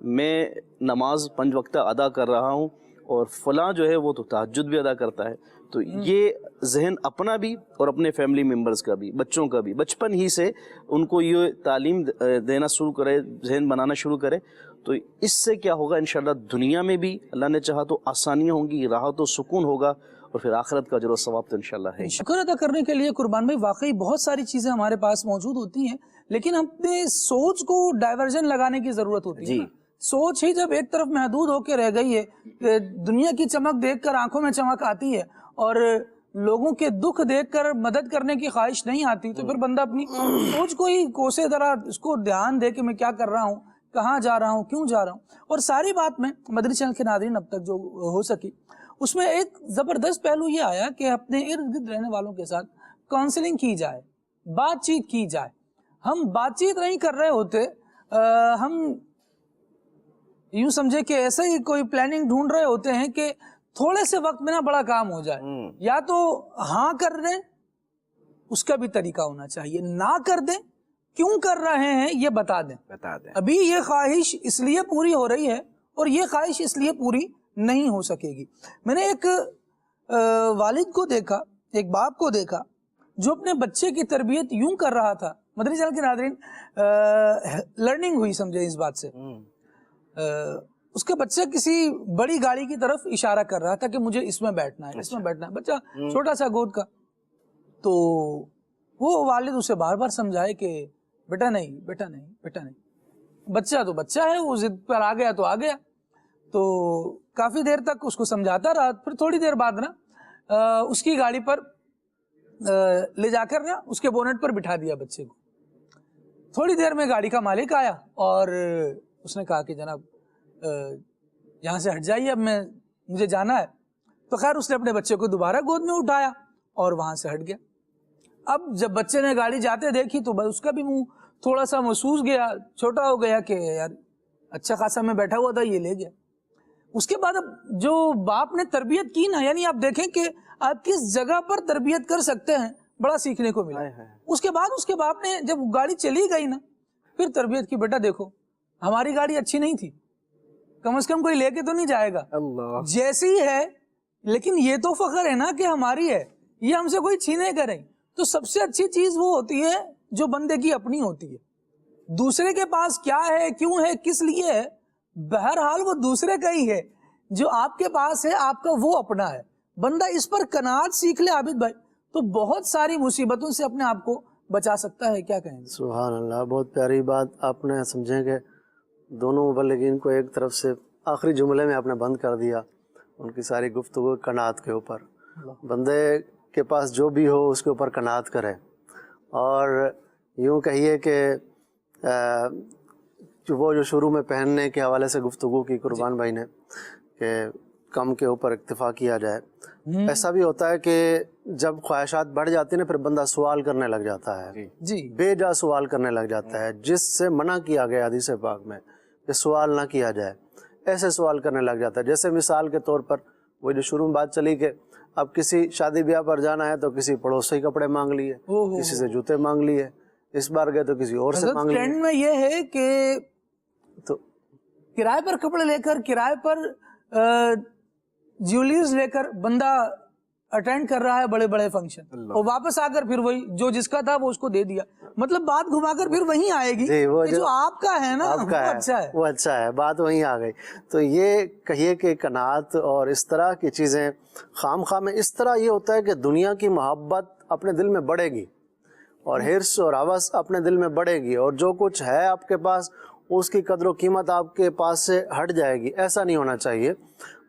میں نماز 5 وقتہ ادا کر رہا ہوں اور فلاں جو ہے وہ تو تہجد بھی ادا کرتا ہے. تو یہ ذہن اپنا بھی اور اپنے فیملی ممبرز کا بھی، بچوں کا بھی، بچپن ہی سے ان کو یہ تعلیم دینا شروع کرے، ذہن بنانا شروع کرے، تو اس سے کیا ہوگا انشاءاللہ دنیا میں بھی اللہ نے چاہا تو آسانیاں ہوں گی، راحت و سکون ہوگا، اور پھر آخرت کا اجر و ثواب تو انشاءاللہ ہے. شکر ادا کرنے کے لیے قربان بھائی واقعی بہت ساری چیزیں ہمارے پاس موجود ہوتی ہیں، لیکن اپنے سوچ کو ڈائیورژن لگانے کی ضرورت ہوتی ہے. سوچ ہی جب ایک طرف محدود ہو کے رہ گئی ہے کہ دنیا کی چمک دیکھ کر آنکھوں میں چمک آتی ہے اور لوگوں کے دکھ دیکھ کر مدد کرنے کی خواہش نہیں آتی، تو پھر بندہ اپنی سوچ کو ہی کوسے ذرا اس کو دھیان دے کہ میں کیا کر رہا ہوں، کہاں جا رہا ہوں، کیوں جا رہا ہوں. اور ساری بات میں مدنی چینل کے ناظرین اب تک جو ہو سکی اس میں ایک زبردست پہلو یہ آیا کہ اپنے ارد گرد رہنے والوں کے ساتھ کاؤنسلنگ کی جائے، بات چیت کی جائے. ہم بات چیت نہیں کر رہے ہوتے، ہم یوں سمجھے کہ ایسے ہی کوئی پلاننگ ڈھونڈ رہے ہوتے ہیں کہ تھوڑے سے وقت میں نا بڑا کام ہو جائے. یا تو ہاں کر دیں، اس کا بھی طریقہ ہونا چاہیے، نہ کر دیں، کیوں کر رہے ہیں یہ بتا دیں. ابھی یہ خواہش اس لیے پوری ہو رہی ہے اور یہ خواہش اس لیے پوری نہیں ہو سکے گی. میں نے ایک والد کو دیکھا، ایک باپ کو دیکھا جو اپنے بچے کی تربیت یوں کر رہا تھا. مدنی چینل کے ناظرین لرننگ ہوئی سمجھے اس بات سے. اس کا بچہ کسی بڑی گاڑی کی طرف اشارہ کر رہا تھا کہ مجھے اس میں بیٹھنا ہے، اس میں بیٹھنا ہے. بچہ چھوٹا سا گود کا. تو وہ والد اسے بار بار سمجھائے کہ بیٹا نہیں، بیٹا نہیں، بیٹا نہیں. بچہ تو بچہ ہے، وہ ضد پر آ گیا تو آ گیا. تو کافی دیر تک اس کو سمجھاتا رہا. پھر تھوڑی دیر بعد نا اس کی گاڑی پر لے جا کر نا اس کے بونٹ پر بٹھا دیا بچے کو. تھوڑی دیر میں گاڑی کا مالک آیا اور اس نے کہا کہ جناب یہاں سے ہٹ جائیے، اب مجھے جانا ہے. تو خیر اس نے اپنے بچے کو دوبارہ گود میں اٹھایا اور وہاں سے ہٹ گیا. اب جب بچے نے گاڑی جاتے دیکھی تو اس کا بھی منہ تھوڑا سا محسوس گیا، چھوٹا ہو گیا کہ یار اچھا خاصا میں بیٹھا ہوا تھا، یہ لے گیا. اس کے بعد اب جو باپ نے تربیت کی نا، یعنی آپ دیکھیں کہ آپ کس جگہ پر تربیت کر سکتے ہیں، بڑا سیکھنے کو ملا. اس کے بعد اس کے باپ نے جب گاڑی چلی گئی نا پھر تربیت کی. بیٹا دیکھو ہماری گاڑی اچھی نہیں تھی، کم از کم کوئی لے کے تو نہیں جائے گا، جیسی ہے، لیکن یہ تو فخر ہے نا کہ ہماری ہے، یہ ہم سے کوئی چھینے کریں. تو سب سے اچھی چیز وہ ہوتی ہے جو بندے کی اپنی ہوتی ہے. دوسرے کے پاس کیا ہے، کیوں ہے، کس لیے ہے، بہرحال وہ دوسرے کا ہی ہے. جو آپ کے پاس ہے آپ کا وہ اپنا ہے. بندہ اس پر قناعت سیکھ لے عابد بھائی تو بہت ساری مصیبتوں سے اپنے آپ کو بچا سکتا ہے. کیا کہیں گے؟ سبحان اللہ، بہت پیاری بات آپ نے. سمجھیں کہ دونوں مبلغین کو ایک طرف سے آخری جملے میں آپ نے بند کر دیا ان کی ساری گفتگو قناعت کے اوپر. بندے کے پاس جو بھی ہو اس کے اوپر قناعت کرے، اور یوں کہیے کہ وہ جو شروع میں پہننے کے حوالے سے گفتگو کی قربان بھائی نے کہ کم کے اوپر اکتفا کیا جائے. ایسا بھی ہوتا ہے کہ جب خواہشات بڑھ جاتی ہیں پھر بندہ سوال کرنے لگ جاتا ہے، بے جا سوال کرنے لگ جاتا ہے، جس سے منع کیا گیا حدیث پاک میں کہ سوال نہ کیا جائے. ایسے سوال کرنے لگ جاتا ہے. جیسے مثال کے طور پر وہ جو شروع میں بات چلی کہ اب کسی شادی بیاہ پر جانا ہے تو کسی پڑوسی کپڑے مانگ لیے، کسی سے جوتے مانگ لیے، اس بار گئے تو کسی اور سے مانگ لیے. ٹرینڈ میں یہ ہے کہ تو کرائے پر کپڑے لے کر، کرائے پر جیولریز لے کر بندہ اٹینڈ کر رہا ہے بڑے بڑے فنکشن، اور واپس آ کر پھر وہی جو جس کا تھا وہ اس کو دے دیا. مطلب بات گھما کر پھر وہیں آئے گی کہ جو آپ کا ہے نا وہ اچھا ہے، بات وہیں آ گئی. تو یہ کہیے کہ قناعت اور اس طرح کی چیزیں خام خواہ میں اس طرح یہ ہوتا ہے کہ دنیا کی محبت اپنے دل میں بڑھے گی اور حرص اور ہوس اپنے دل میں بڑھے گی، اور جو کچھ ہے آپ کے پاس اس کی قدر و قیمت آپ کے پاس سے ہٹ جائے گی. ایسا نہیں ہونا چاہیے،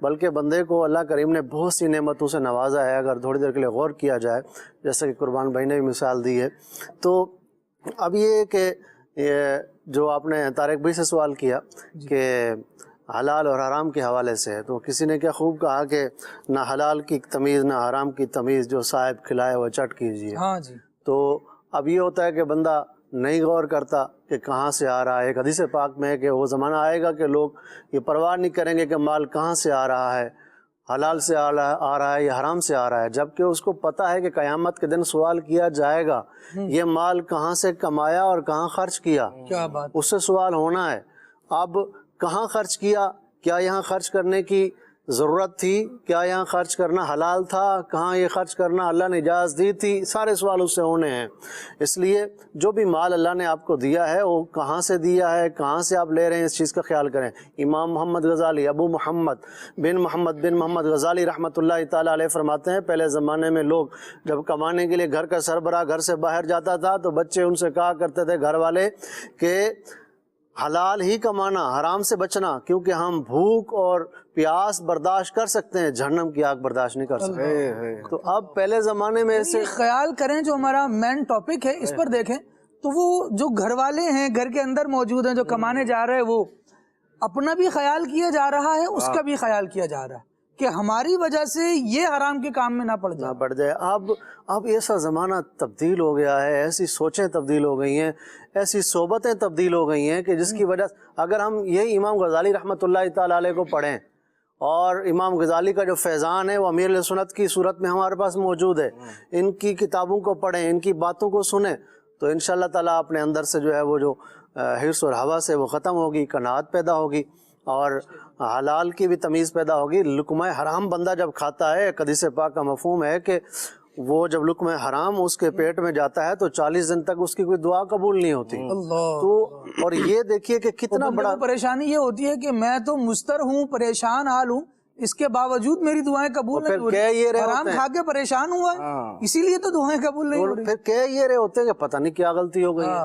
بلکہ بندے کو اللہ کریم نے بہت سی نعمتوں سے نوازا ہے. اگر تھوڑی دیر کے لیے غور کیا جائے، جیسے کہ قربان بھائی نے بھی مثال دی ہے. تو اب یہ کہ جو آپ نے طارق بھائی سے سوال کیا کہ حلال اور حرام کے حوالے سے، تو کسی نے کیا خوب کہا کہ نہ حلال کی تمیز نہ حرام کی تمیز، جو صاحب کھلائے وہ چٹ کیجیے. تو اب یہ ہوتا ہے کہ بندہ نہیں غور کرتا کہ کہاں سے آ رہا ہے. ایک حدیث پاک میں ہے کہ وہ زمانہ آئے گا کہ لوگ یہ پرواہ نہیں کریں گے کہ مال کہاں سے آ رہا ہے، حلال سے آ رہا ہے یا حرام سے آ رہا ہے، جبکہ اس کو پتہ ہے کہ قیامت کے دن سوال کیا جائے گا یہ مال کہاں سے کمایا اور کہاں خرچ کیا. اس سے سوال ہونا ہے. اب کہاں خرچ کیا, کیا یہاں خرچ کرنے کی ضرورت تھی, کیا یہاں خرچ کرنا حلال تھا, کہاں یہ خرچ کرنا اللہ نے اجازت دی تھی, سارے سوال اس سے ہونے ہیں. اس لیے جو بھی مال اللہ نے آپ کو دیا ہے وہ کہاں سے دیا ہے, کہاں سے آپ لے رہے ہیں, اس چیز کا خیال کریں. امام محمد غزالی, ابو محمد بن محمد غزالی رحمۃ اللہ تعالیٰ علیہ فرماتے ہیں, پہلے زمانے میں لوگ جب کمانے کے لیے گھر کا سربراہ گھر سے باہر جاتا تھا تو بچے ان سے کہا کرتے تھے گھر والے کہ حلال ہی کمانا, حرام سے بچنا, کیونکہ ہم بھوک اور پیاس برداشت کر سکتے ہیں, جہنم کی آگ برداشت نہیں کر سکتے. تو اب پہلے زمانے میں ایسے خیال کریں, جو ہمارا مین ٹاپک ہے اس پر دیکھیں تو وہ جو گھر والے ہیں, گھر کے اندر موجود ہیں, جو کمانے جا رہے ہیں, وہ اپنا بھی خیال کیا جا رہا ہے, اس کا بھی خیال کیا جا رہا ہے کہ ہماری وجہ سے یہ حرام کے کام میں نہ پڑ جائے. اب ایسا زمانہ تبدیل ہو گیا ہے, ایسی سوچیں تبدیل ہو گئی ہیں, ایسی صحبتیں تبدیل ہو گئی ہیں کہ جس کی وجہ اگر ہم یہی امام غزالی رحمۃ اللہ تعالیٰ علیہ کو پڑھیں, اور امام غزالی کا جو فیضان ہے وہ امیر اہل سنت کی صورت میں ہمارے پاس موجود ہے, ان کی کتابوں کو پڑھیں, ان کی باتوں کو سنیں, تو انشاءاللہ تعالیٰ اپنے اندر سے جو ہے وہ جو حرص اور ہوس ہے وہ ختم ہوگی, قناعت پیدا ہوگی, اور حلال کی بھی تمیز پیدا ہوگی. لقمہ حرام بندہ جب کھاتا ہے, حدیث پاک کا مفہوم ہے کہ وہ جب لقمہ حرام اس کے پیٹ میں جاتا ہے تو 40 دن تک اس کی کوئی دعا قبول نہیں ہوتی. تو اور یہ دیکھیے کہ کتنا بڑا پریشانی یہ ہوتی ہے کہ میں تو مستر ہوں, پریشان حال ہوں, اس کے باوجود میری دعائیں قبول نہیں ہو رہی, حرام کھا کے پریشان ہوا ہے اسی لیے تو دعائیں قبول نہیں ہو رہی. پھر کہہ یہ رہے ہوتے ہیں کہ پتہ نہیں کیا غلطی ہو گئی ہے.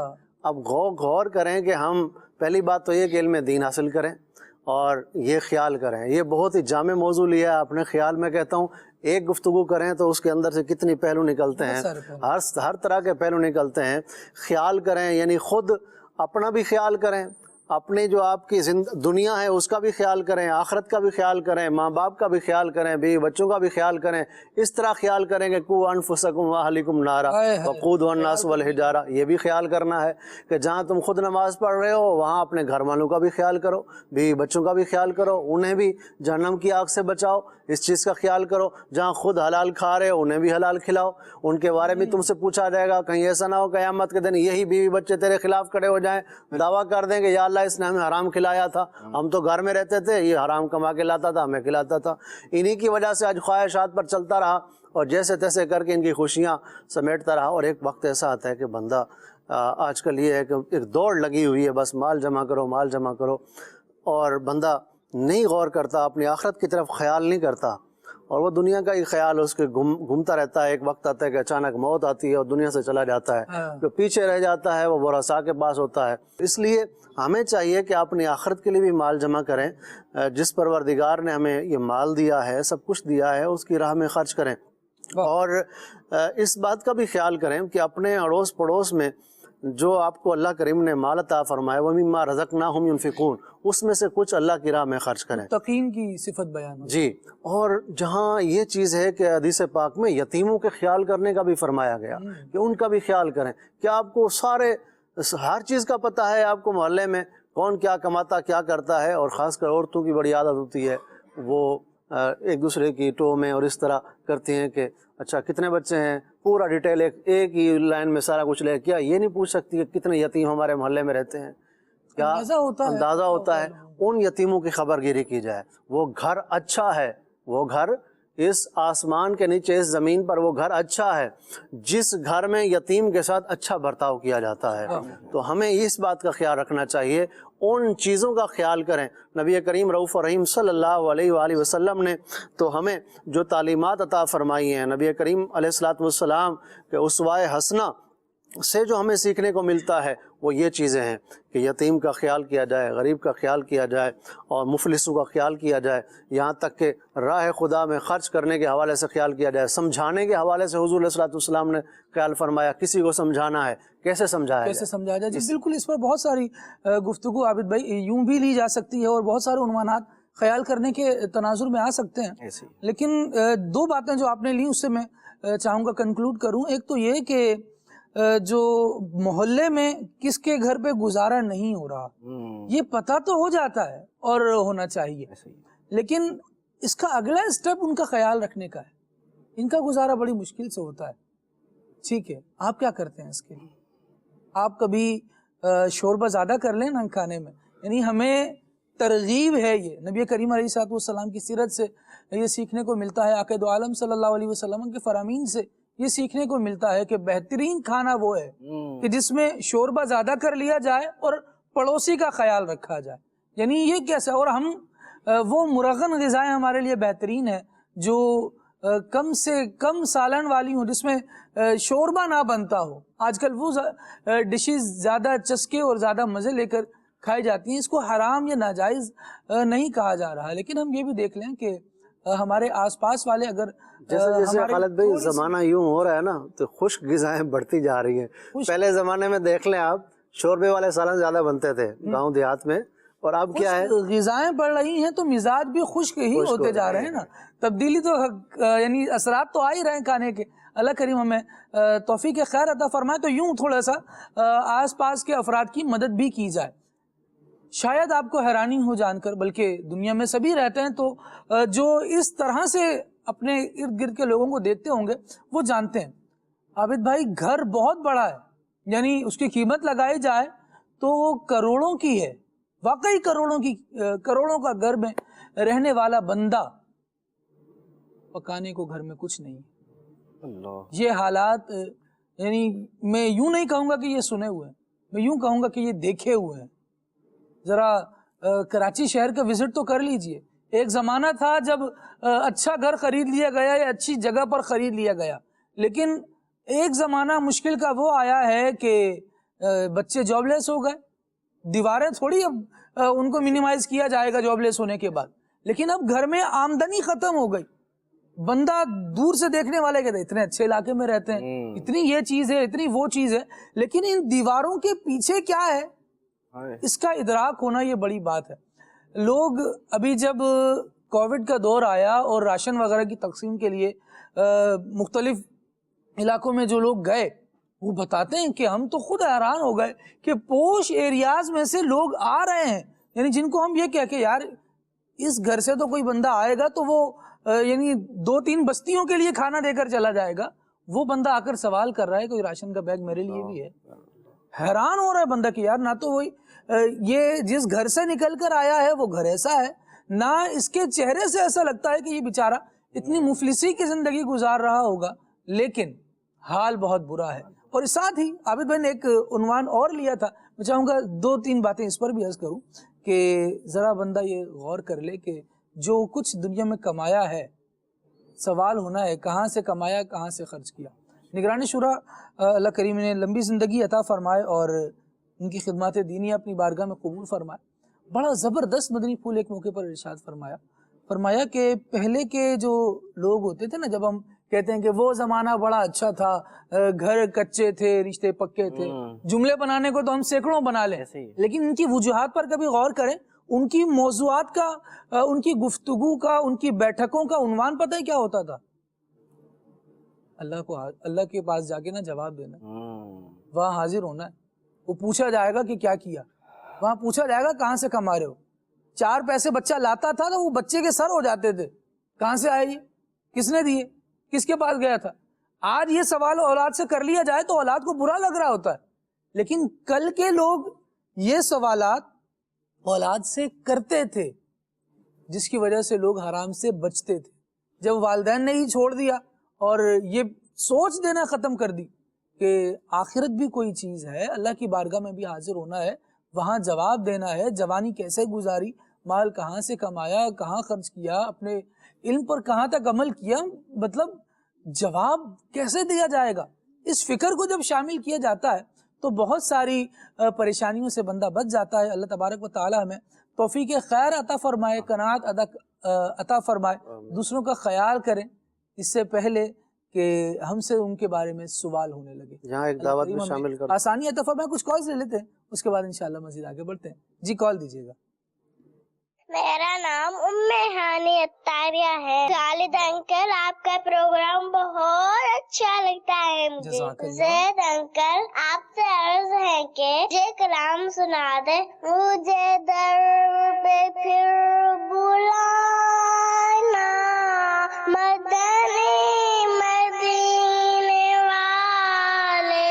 اب غور کریں کہ ہم پہلی بات تو یہ کہ علم دین حاصل کریں اور یہ خیال کریں. یہ بہت ہی جامع موضوع لیا ہے آپ نے. خیال میں کہتا ہوں ایک گفتگو کریں تو اس کے اندر سے کتنی پہلو نکلتے ہیں, ہر طرح کے پہلو نکلتے ہیں. خیال کریں یعنی خود اپنا بھی خیال کریں, اپنی جو آپ کی دنیا ہے اس کا بھی خیال کریں, آخرت کا بھی خیال کریں, ماں باپ کا بھی خیال کریں, بیوی بچوں کا بھی خیال کریں. اس طرح خیال کریں کہ قوا انفسکم واہلکم نارا وقودھا الناس والحجارہ, یہ بھی خیال کرنا ہے کہ جہاں تم خود نماز پڑھ رہے ہو وہاں اپنے گھر والوں کا بھی خیال کرو, بیوی بچوں کا بھی خیال کرو, انہیں بھی جہنم کی آگ سے بچاؤ, اس چیز کا خیال کرو. جہاں خود حلال کھا رہے ہو انہیں بھی حلال کھلاؤ, ان کے بارے میں تم سے پوچھا جائے گا. کہیں ایسا نہ ہو قیامت کے دن یہی بیوی بچے تیرے خلاف کھڑے ہو جائیں, دعویٰ کر دیں کہ یا اللہ اس نے ہمیں حرام کھلایا تھا, ہم تو گھر میں رہتے تھے, یہ حرام کما کے لاتا تھا, ہمیں کھلاتا تھا. انہی کی وجہ سے آج خواہشات پر چلتا رہا اور جیسے تیسے کر کے ان کی خوشیاں سمیٹتا رہا. اور ایک وقت ایسا آتا ہے کہ بندہ آج کل یہ ہے کہ ایک دوڑ لگی ہوئی ہے, بس مال جمع کرو, مال جمع کرو, اور بندہ نہیں غور کرتا, اپنی آخرت کی طرف خیال نہیں کرتا, اور وہ دنیا کا ہی خیال اس کے گھومتا رہتا ہے. ایک وقت آتا ہے کہ اچانک موت آتی ہے اور دنیا سے چلا جاتا ہے. جو پیچھے رہ جاتا ہے وہ ورثاء کے پاس ہوتا ہے. اس لیے ہمیں چاہیے کہ اپنی آخرت کے لیے بھی مال جمع کریں. جس پروردگار نے ہمیں یہ مال دیا ہے, سب کچھ دیا ہے, اس کی راہ میں خرچ کریں. اور اس بات کا بھی خیال کریں کہ اپنے اڑوس پڑوس میں جو آپ کو اللہ کریم نے مال عطا فرمایا وَمِمَّا رَزَقْنَاهُمْ يُنْفِقُونَ, اس میں سے کچھ اللہ کی راہ میں خرچ کریں. تقین کی صفت بیان جی. اور جہاں یہ چیز ہے کہ حدیث پاک میں یتیموں کے خیال کرنے کا بھی فرمایا گیا کہ ان کا بھی خیال کریں. کہ آپ کو ہر چیز کا پتہ ہے, آپ کو محلے میں کون کیا کماتا کیا کرتا ہے, اور خاص کر عورتوں کی بڑی عادت ہوتی ہے, وہ ایک دوسرے کی ٹو میں اور اس طرح کرتی ہیں کہ اچھا کتنے بچے ہیں, پورا ڈیٹیل ایک ہی لائن میں سارا کچھ لے. کیا یہ نہیں پوچھ سکتی کہ کتنے یتیم ہمارے محلے میں رہتے ہیں؟ کیا اندازہ ہوتا ہے؟ ان یتیموں کی خبر گیری کی جائے. وہ گھر اچھا ہے, وہ گھر اس آسمان کے نیچے اس زمین پر وہ گھر اچھا ہے جس گھر میں یتیم کے ساتھ اچھا برتاؤ کیا جاتا ہے. تو ہمیں اس بات کا خیال رکھنا چاہیے, ان چیزوں کا خیال کریں. نبی کریم رؤوف الرحیم صلی اللہ علیہ وآلہ وسلم نے تو ہمیں جو تعلیمات عطا فرمائی ہیں, نبی کریم علیہ الصلوۃ والسلام کے اسوہ حسنہ سے جو ہمیں سیکھنے کو ملتا ہے وہ یہ چیزیں ہیں کہ یتیم کا خیال کیا جائے, غریب کا خیال کیا جائے, اور مفلسوں کا خیال کیا جائے, یہاں تک کہ راہ خدا میں خرچ کرنے کے حوالے سے خیال کیا جائے. سمجھانے کے حوالے سے حضور علیہ الصلوۃ والسلام نے خیال فرمایا, کسی کو سمجھانا ہے کیسے سمجھایا جائے. جی بالکل, اس پر بہت ساری گفتگو عابد بھائی یوں بھی لی جا سکتی ہے, اور بہت سارے عنوانات خیال کرنے کے تناظر میں آ سکتے ہیں. لیکن دو باتیں جو آپ نے لی اس سے میں چاہوں گا کنکلوڈ کروں. ایک تو یہ کہ جو محلے میں کس کے گھر پہ گزارا نہیں ہو رہا, یہ پتہ تو ہو جاتا ہے اور ہونا چاہیے, لیکن اس کا اگلا اسٹیپ ان کا خیال رکھنے کا ہے. ان کا گزارا بڑی مشکل سے ہوتا ہے. ٹھیک ہے, آپ کیا کرتے ہیں اس کے لیے؟ آپ کبھی شوربہ زیادہ کر لیں نا کھانے میں, یعنی ہمیں ترغیب ہے یہ نبی کریم علیہ الصلوۃ والسلام کی سیرت سے یہ سیکھنے کو ملتا ہے، عقائد عالم صلی اللہ علیہ وسلم کے فرامین سے یہ سیکھنے کو ملتا ہے کہ بہترین کھانا وہ ہے کہ جس میں شوربہ زیادہ کر لیا جائے اور پڑوسی کا خیال رکھا جائے. یعنی یہ کیسا، اور ہم وہ مرغن غذائیں ہمارے لیے بہترین ہیں جو کم سے کم سالن والی ہوں، جس میں شوربہ نہ بنتا ہو. آج کل وہ ڈشز زیادہ چسکے اور زیادہ مزے لے کر کھائی جاتی ہیں. اس کو حرام یا ناجائز نہیں کہا جا رہا، لیکن ہم یہ بھی دیکھ لیں کہ ہمارے آس پاس والے اگر جیسے خالد بھائی زمانہ یوں ہو رہا ہے نا تو خشک غذائیں بڑھتی جا رہی ہیں. پہلے زمانے میں دیکھ لیں آپ شوربے والے سالن زیادہ بنتے تھے گاؤں دیہات میں، اور اب کیا ہے غذائیں بڑھ رہی ہیں تو مزاج بھی خشک ہی ہوتے جا رہے ہیں نا. تبدیلی تو یعنی اثرات تو آ ہی رہے ہیں کھانے کے. اللہ کریم ہمیں توفیق خیر عطا فرمائے. تو یوں تھوڑا سا آس پاس کے افراد کی مدد بھی کی جائے. شاید آپ کو حیرانی ہو جان کر، بلکہ دنیا میں سبھی رہتے ہیں تو جو اس طرح سے اپنے ارد گرد کے لوگوں کو دیکھتے ہوں گے وہ جانتے ہیں. عابد بھائی گھر بہت بڑا ہے، یعنی اس کی قیمت لگائی جائے تو وہ کروڑوں کی ہے، واقعی کروڑوں کا گھر میں رہنے والا بندہ، پکانے کو گھر میں کچھ نہیں. یہ حالات یعنی میں یوں نہیں کہوں گا کہ یہ سنے ہوئے ہیں، میں یوں کہوں گا کہ یہ دیکھے ہوئے ہیں. ذرا کراچی شہر کا وزٹ تو کر لیجئے. ایک زمانہ تھا جب اچھا گھر خرید لیا گیا یا اچھی جگہ پر خرید لیا گیا، لیکن ایک زمانہ مشکل کا وہ آیا ہے کہ بچے جاب لیس ہو گئے. دیواریں تھوڑی اب ان کو منیمائز کیا جائے گا جاب لیس ہونے کے بعد، لیکن اب گھر میں آمدنی ختم ہو گئی. بندہ دور سے دیکھنے والے کہتے اتنے اچھے علاقے میں رہتے ہیں، اتنی یہ چیز ہے، اتنی وہ چیز ہے، لیکن ان دیواروں کے پیچھے کیا ہے اس کا ادراک ہونا یہ بڑی بات ہے. لوگ ابھی جب کووڈ کا دور آیا اور راشن وغیرہ کی تقسیم کے لیے مختلف علاقوں میں جو لوگ گئے، وہ بتاتے ہیں کہ ہم تو خود حیران ہو گئے کہ پوش ایریاز میں سے لوگ آ رہے ہیں، یعنی جن کو ہم یہ کہہ کے یار اس گھر سے تو کوئی بندہ آئے گا تو وہ یعنی 2-3 بستیوں کے لیے کھانا دے کر چلا جائے گا، وہ بندہ آ کر سوال کر رہا ہے کوئی راشن کا بیگ میرے لیے بھی ہے. حیران ہو رہا ہے بندہ کہ یار نہ تو وہی یہ جس گھر سے نکل کر آیا ہے وہ گھر ایسا ہے، نہ اس کے چہرے سے ایسا لگتا ہے کہ یہ بیچارہ اتنی مفلسی کی زندگی گزار رہا ہوگا، لیکن حال بہت برا ہے. اور ساتھ ہی عابد بھائی نے ایک عنوان اور لیا تھا، میں چاہوں گا 2-3 باتیں اس پر بھی عرض کروں کہ ذرا بندہ یہ غور کر لے کہ جو کچھ دنیا میں کمایا ہے، سوال ہونا ہے کہاں سے کمایا، کہاں سے خرچ کیا. نگران شورا اللہ کریم نے لمبی زندگی عطا فرمائے اور ان کی خدمات دینی اپنی بارگاہ میں قبول فرمائے. بڑا زبردست مدنی پھول ایک موقع پر ارشاد فرمایا کہ پہلے کے جو لوگ ہوتے تھے نا، جب ہم کہتے ہیں کہ وہ زمانہ بڑا اچھا تھا، گھر کچے تھے، رشتے پکے تھے، جملے بنانے کو تو ہم سینکڑوں بنا لیں، لیکن ان کی وجوہات پر کبھی غور کریں، ان کی موضوعات کا، ان کی گفتگو کا، ان کی بیٹھکوں کا عنوان پتہ ہے کیا ہوتا تھا؟ اللہ کے پاس جا کے نا جواب دینا، وہاں حاضر ہونا ہے. وہ پوچھا جائے گا کہ کیا کیا، وہاں پوچھا جائے گا کہاں سے کما رہے ہو. 4 پیسے بچہ لاتا تھا تو وہ بچے کے سر ہو جاتے تھے، کہاں سے آئے یہ، کس نے دیے، کس کے پاس گیا تھا. آج یہ سوال اولاد سے کر لیا جائے تو اولاد کو برا لگ رہا ہوتا ہے، لیکن کل کے لوگ یہ سوالات اولاد سے کرتے تھے، جس کی وجہ سے لوگ حرام سے بچتے تھے. جب والدین نے ہی چھوڑ دیا اور یہ سوچ دینا ختم کر دی کہ آخرت بھی کوئی چیز ہے، اللہ کی بارگاہ میں بھی حاضر ہونا ہے، وہاں جواب دینا ہے، جوانی کیسے گزاری، مال کہاں سے کمایا، کہاں خرچ کیا، اپنے علم پر کہاں تک عمل کیا، مطلب جواب کیسے دیا جائے گا. اس فکر کو جب شامل کیا جاتا ہے تو بہت ساری پریشانیوں سے بندہ بچ جاتا ہے. اللہ تبارک و تعالی ہمیں توفیق خیر عطا فرمائے، قناعت عطا فرمائے، دوسروں کا خیال کریں اس سے پہلے کہ ہم سے ان کے بارے میں سوال ہونے لگے. یہاں ایک دعوت میں شامل کر آسانی عطا فرمائے. کچھ کالز لے لیتے ہیں، اس کے بعد انشاءاللہ مزید آگے بڑھتے ہیں. جی کال دیجیے گا. میرا نام ہانی اتاریہ ہے. خالد انکل آپ کا پروگرام بہت اچھا لگتا ہے مجھے. زید انکل آپ سے عرض ہے کہ یہ کلام سنا دے. مجھے در پہ پھر بلانا مدنی مدینے والے.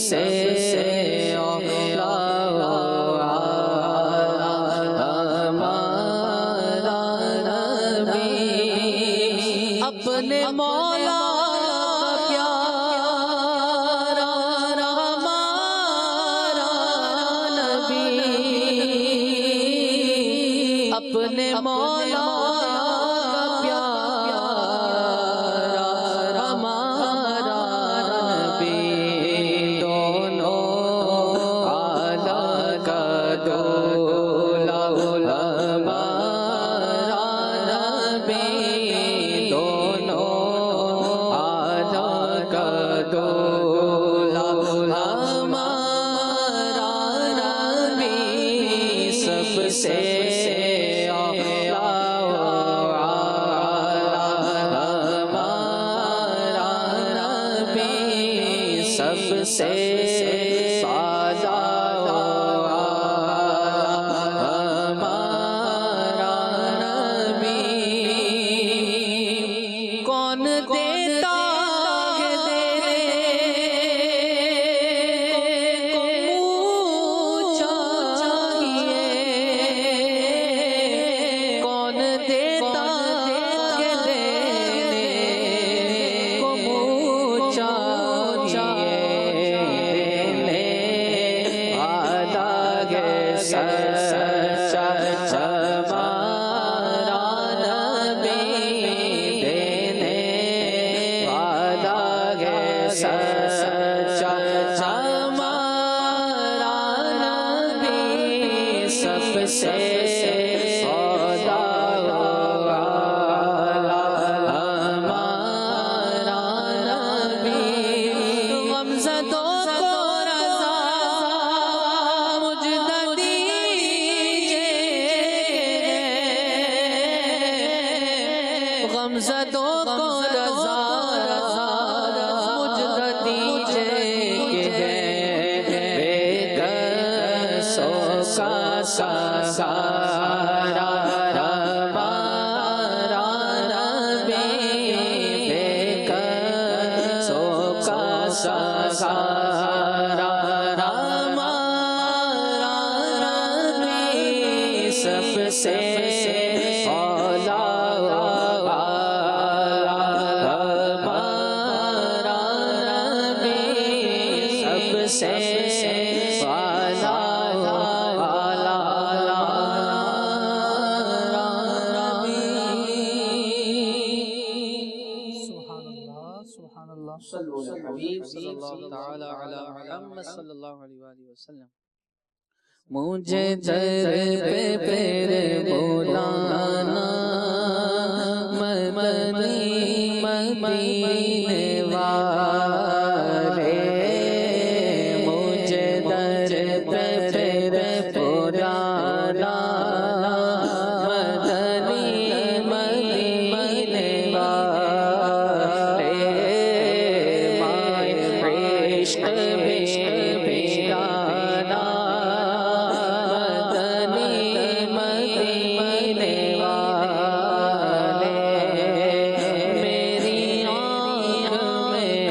سے اولا ہمارا نبی اپنے مولا اپنے مولا کا پیارا ہمارا نبی دونوں عالم کا دولا ہمارا نبی دونوں عالم کا دولا ہمارا نبی سب سے سب سے سادہ ہمارا نبی کون دیتا ہے دینے کو منہ چاہیے کون دیتا ہے دینے کو منہ چاہیے غمزدوں کو رضا مجھ دیجے کہ بے کسوں کا سارا ہمارا نبی بے کسوں کا سارا ہمارا نبی سب سے مجھے در پہ پھر بلانا مدینے والے مجھے در پہ پھر بلانا مدینے والے مائے عشق بھیجانا میری آنکھ میں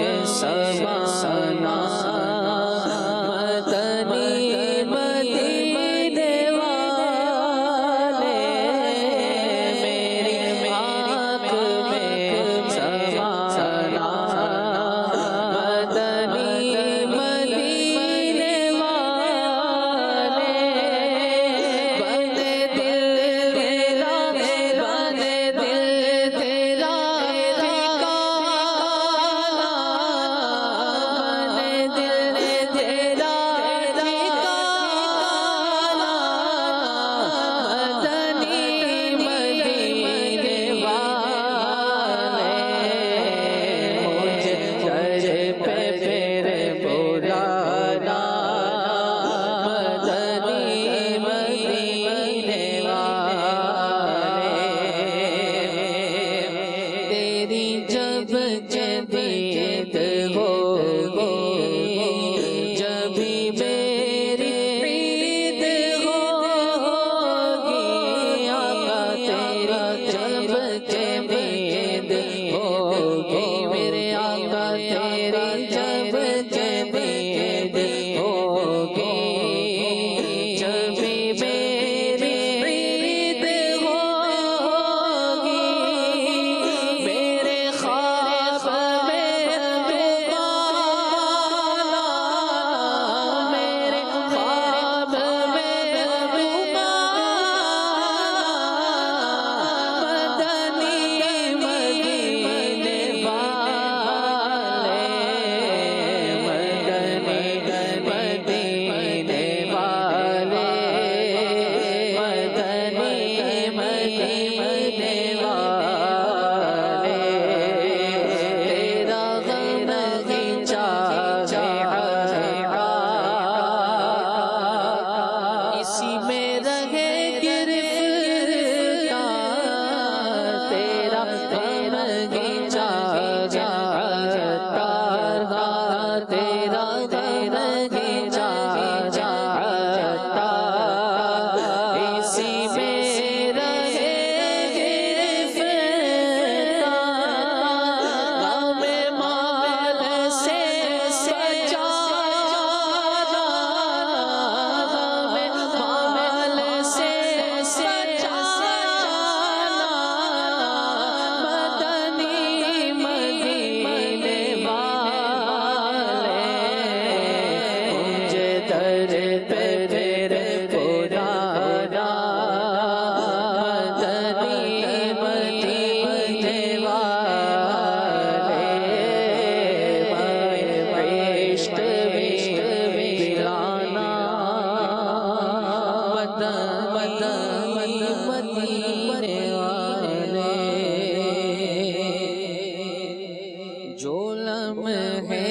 لم ہے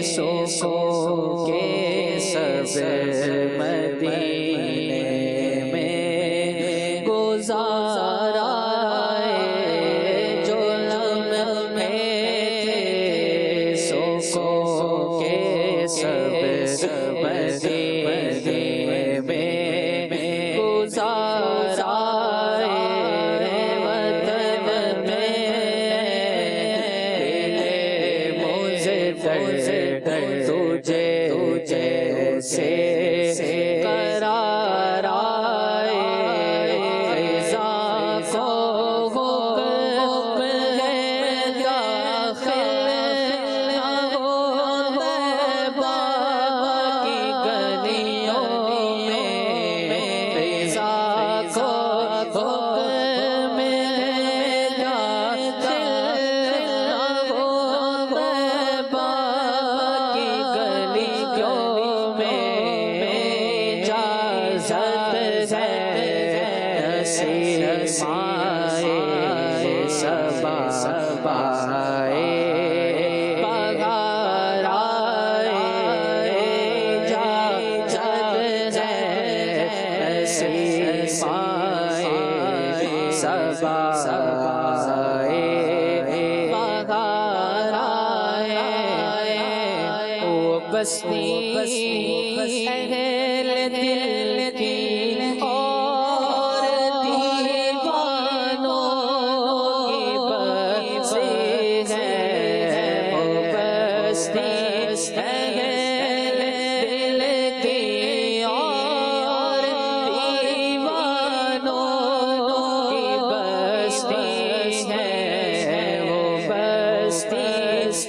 سو کے سب مدینے میں گزارا ہے، جو لمحے تھے سو کے سب مدینے میں گزارا ہے، وطن میں تجھے جیسے قرار آئے، فضا کو حکم ہے داخل ہو طیبہ کی گلیوں میں، فضا کو حکم ہے داخل ہو طیبہ کی گلیوں میں، اجازت ہے نسیمائے صبا پائے بہار آئے، اجازت ہے نسیمائے صبا پائے بہار آئے، وہ بستی اہل دل کی اور دیوانوں کی بستی ہے، وہ بستی اہل دل کی اور دیوانوں کی بستی ہے، وہ بستی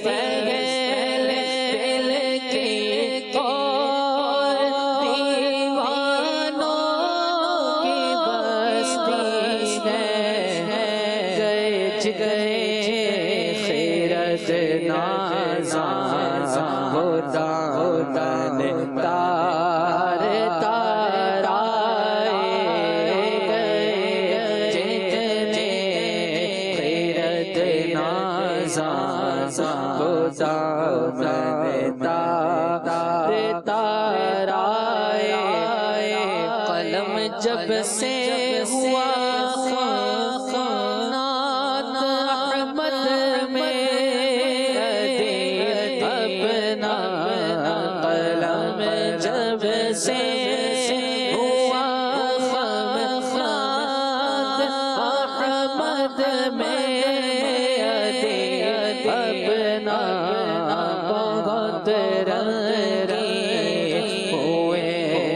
اہل دل کی اور دیوانوں کی بستی ہے، گئے گئے خیرت نازاں وہ دامن تار تار آئے، گئے جتنے خیرت نازاں وہ دامن تار تار آئے، قلم جب سے ہوا خانات احمد میں اپنا، قلم جب سے ہوا خانات احمد میں اپنا، بہت رنگی ہوئے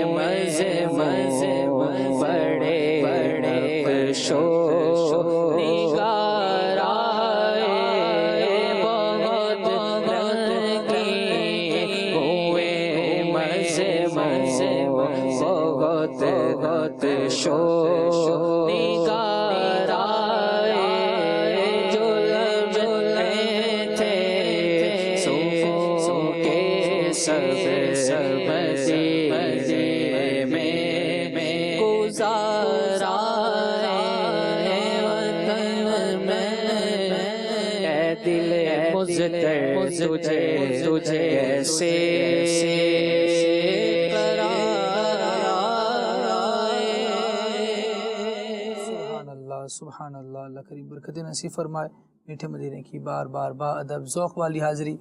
مضمون بڑے بڑے شو نگار آئے، بہت رنگی ہوئے مضمون بہت شو نگار آئے، جو لمحے تھے سو کے سب مدینے میں گزارا ہے، وطن میں اے دل مضطر تجھے کیسے سبحان اللہ، اللہ کریم برکت نصیب فرمائے، میٹھے مدینے کی بار بار با ادب ذوق والی حاضری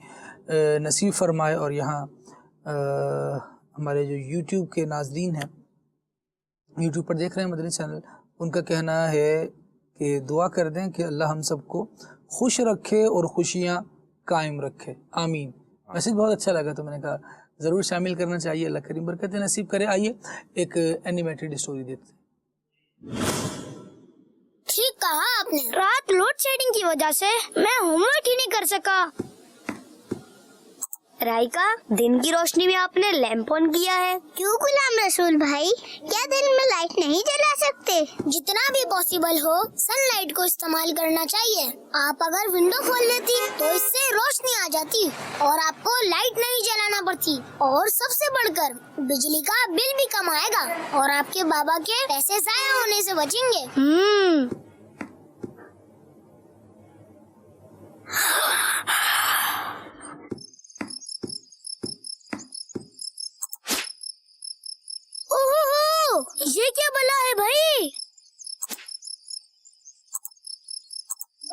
نصیب فرمائے، اور یہاں ہمارے جو یوٹیوب کے ناظرین ہیں، یوٹیوب پر دیکھ رہے ہیں مدنی چینل، ان کا کہنا ہے کہ دعا کر دیں کہ اللہ ہم سب کو خوش رکھے اور خوشیاں قائم رکھے، آمین۔ میسیج بہت اچھا لگا تو میں نے کہا ضرور شامل کرنا چاہیے، اللہ کریم برکت نصیب کرے۔ آئیے ایک اینیمیٹڈ اسٹوری دیکھتے ہیں۔ ٹھیک کہا آپ نے، رات لوڈ شیڈنگ کی وجہ سے میں ہوم ورک ہی نہیں کر سکا۔ رائکا، دن کی روشنی میں آپ نے لیمپ آن کیا ہے۔ کیوں غلام رسول بھائی، کیا دن میں لائٹ نہیں جلا سکتے؟ جتنا بھی پاسبل ہو سن لائٹ کو استعمال کرنا چاہیے۔ آپ اگر ونڈو کھول لیتی تو اس سے روشنی آ جاتی اور آپ کو لائٹ نہیں جلانا پڑتی، اور سب سے بڑھ کر بجلی کا بل بھی کم آئے گا اور آپ کے بابا کے پیسے ضائع ہونے سے بچیں گے۔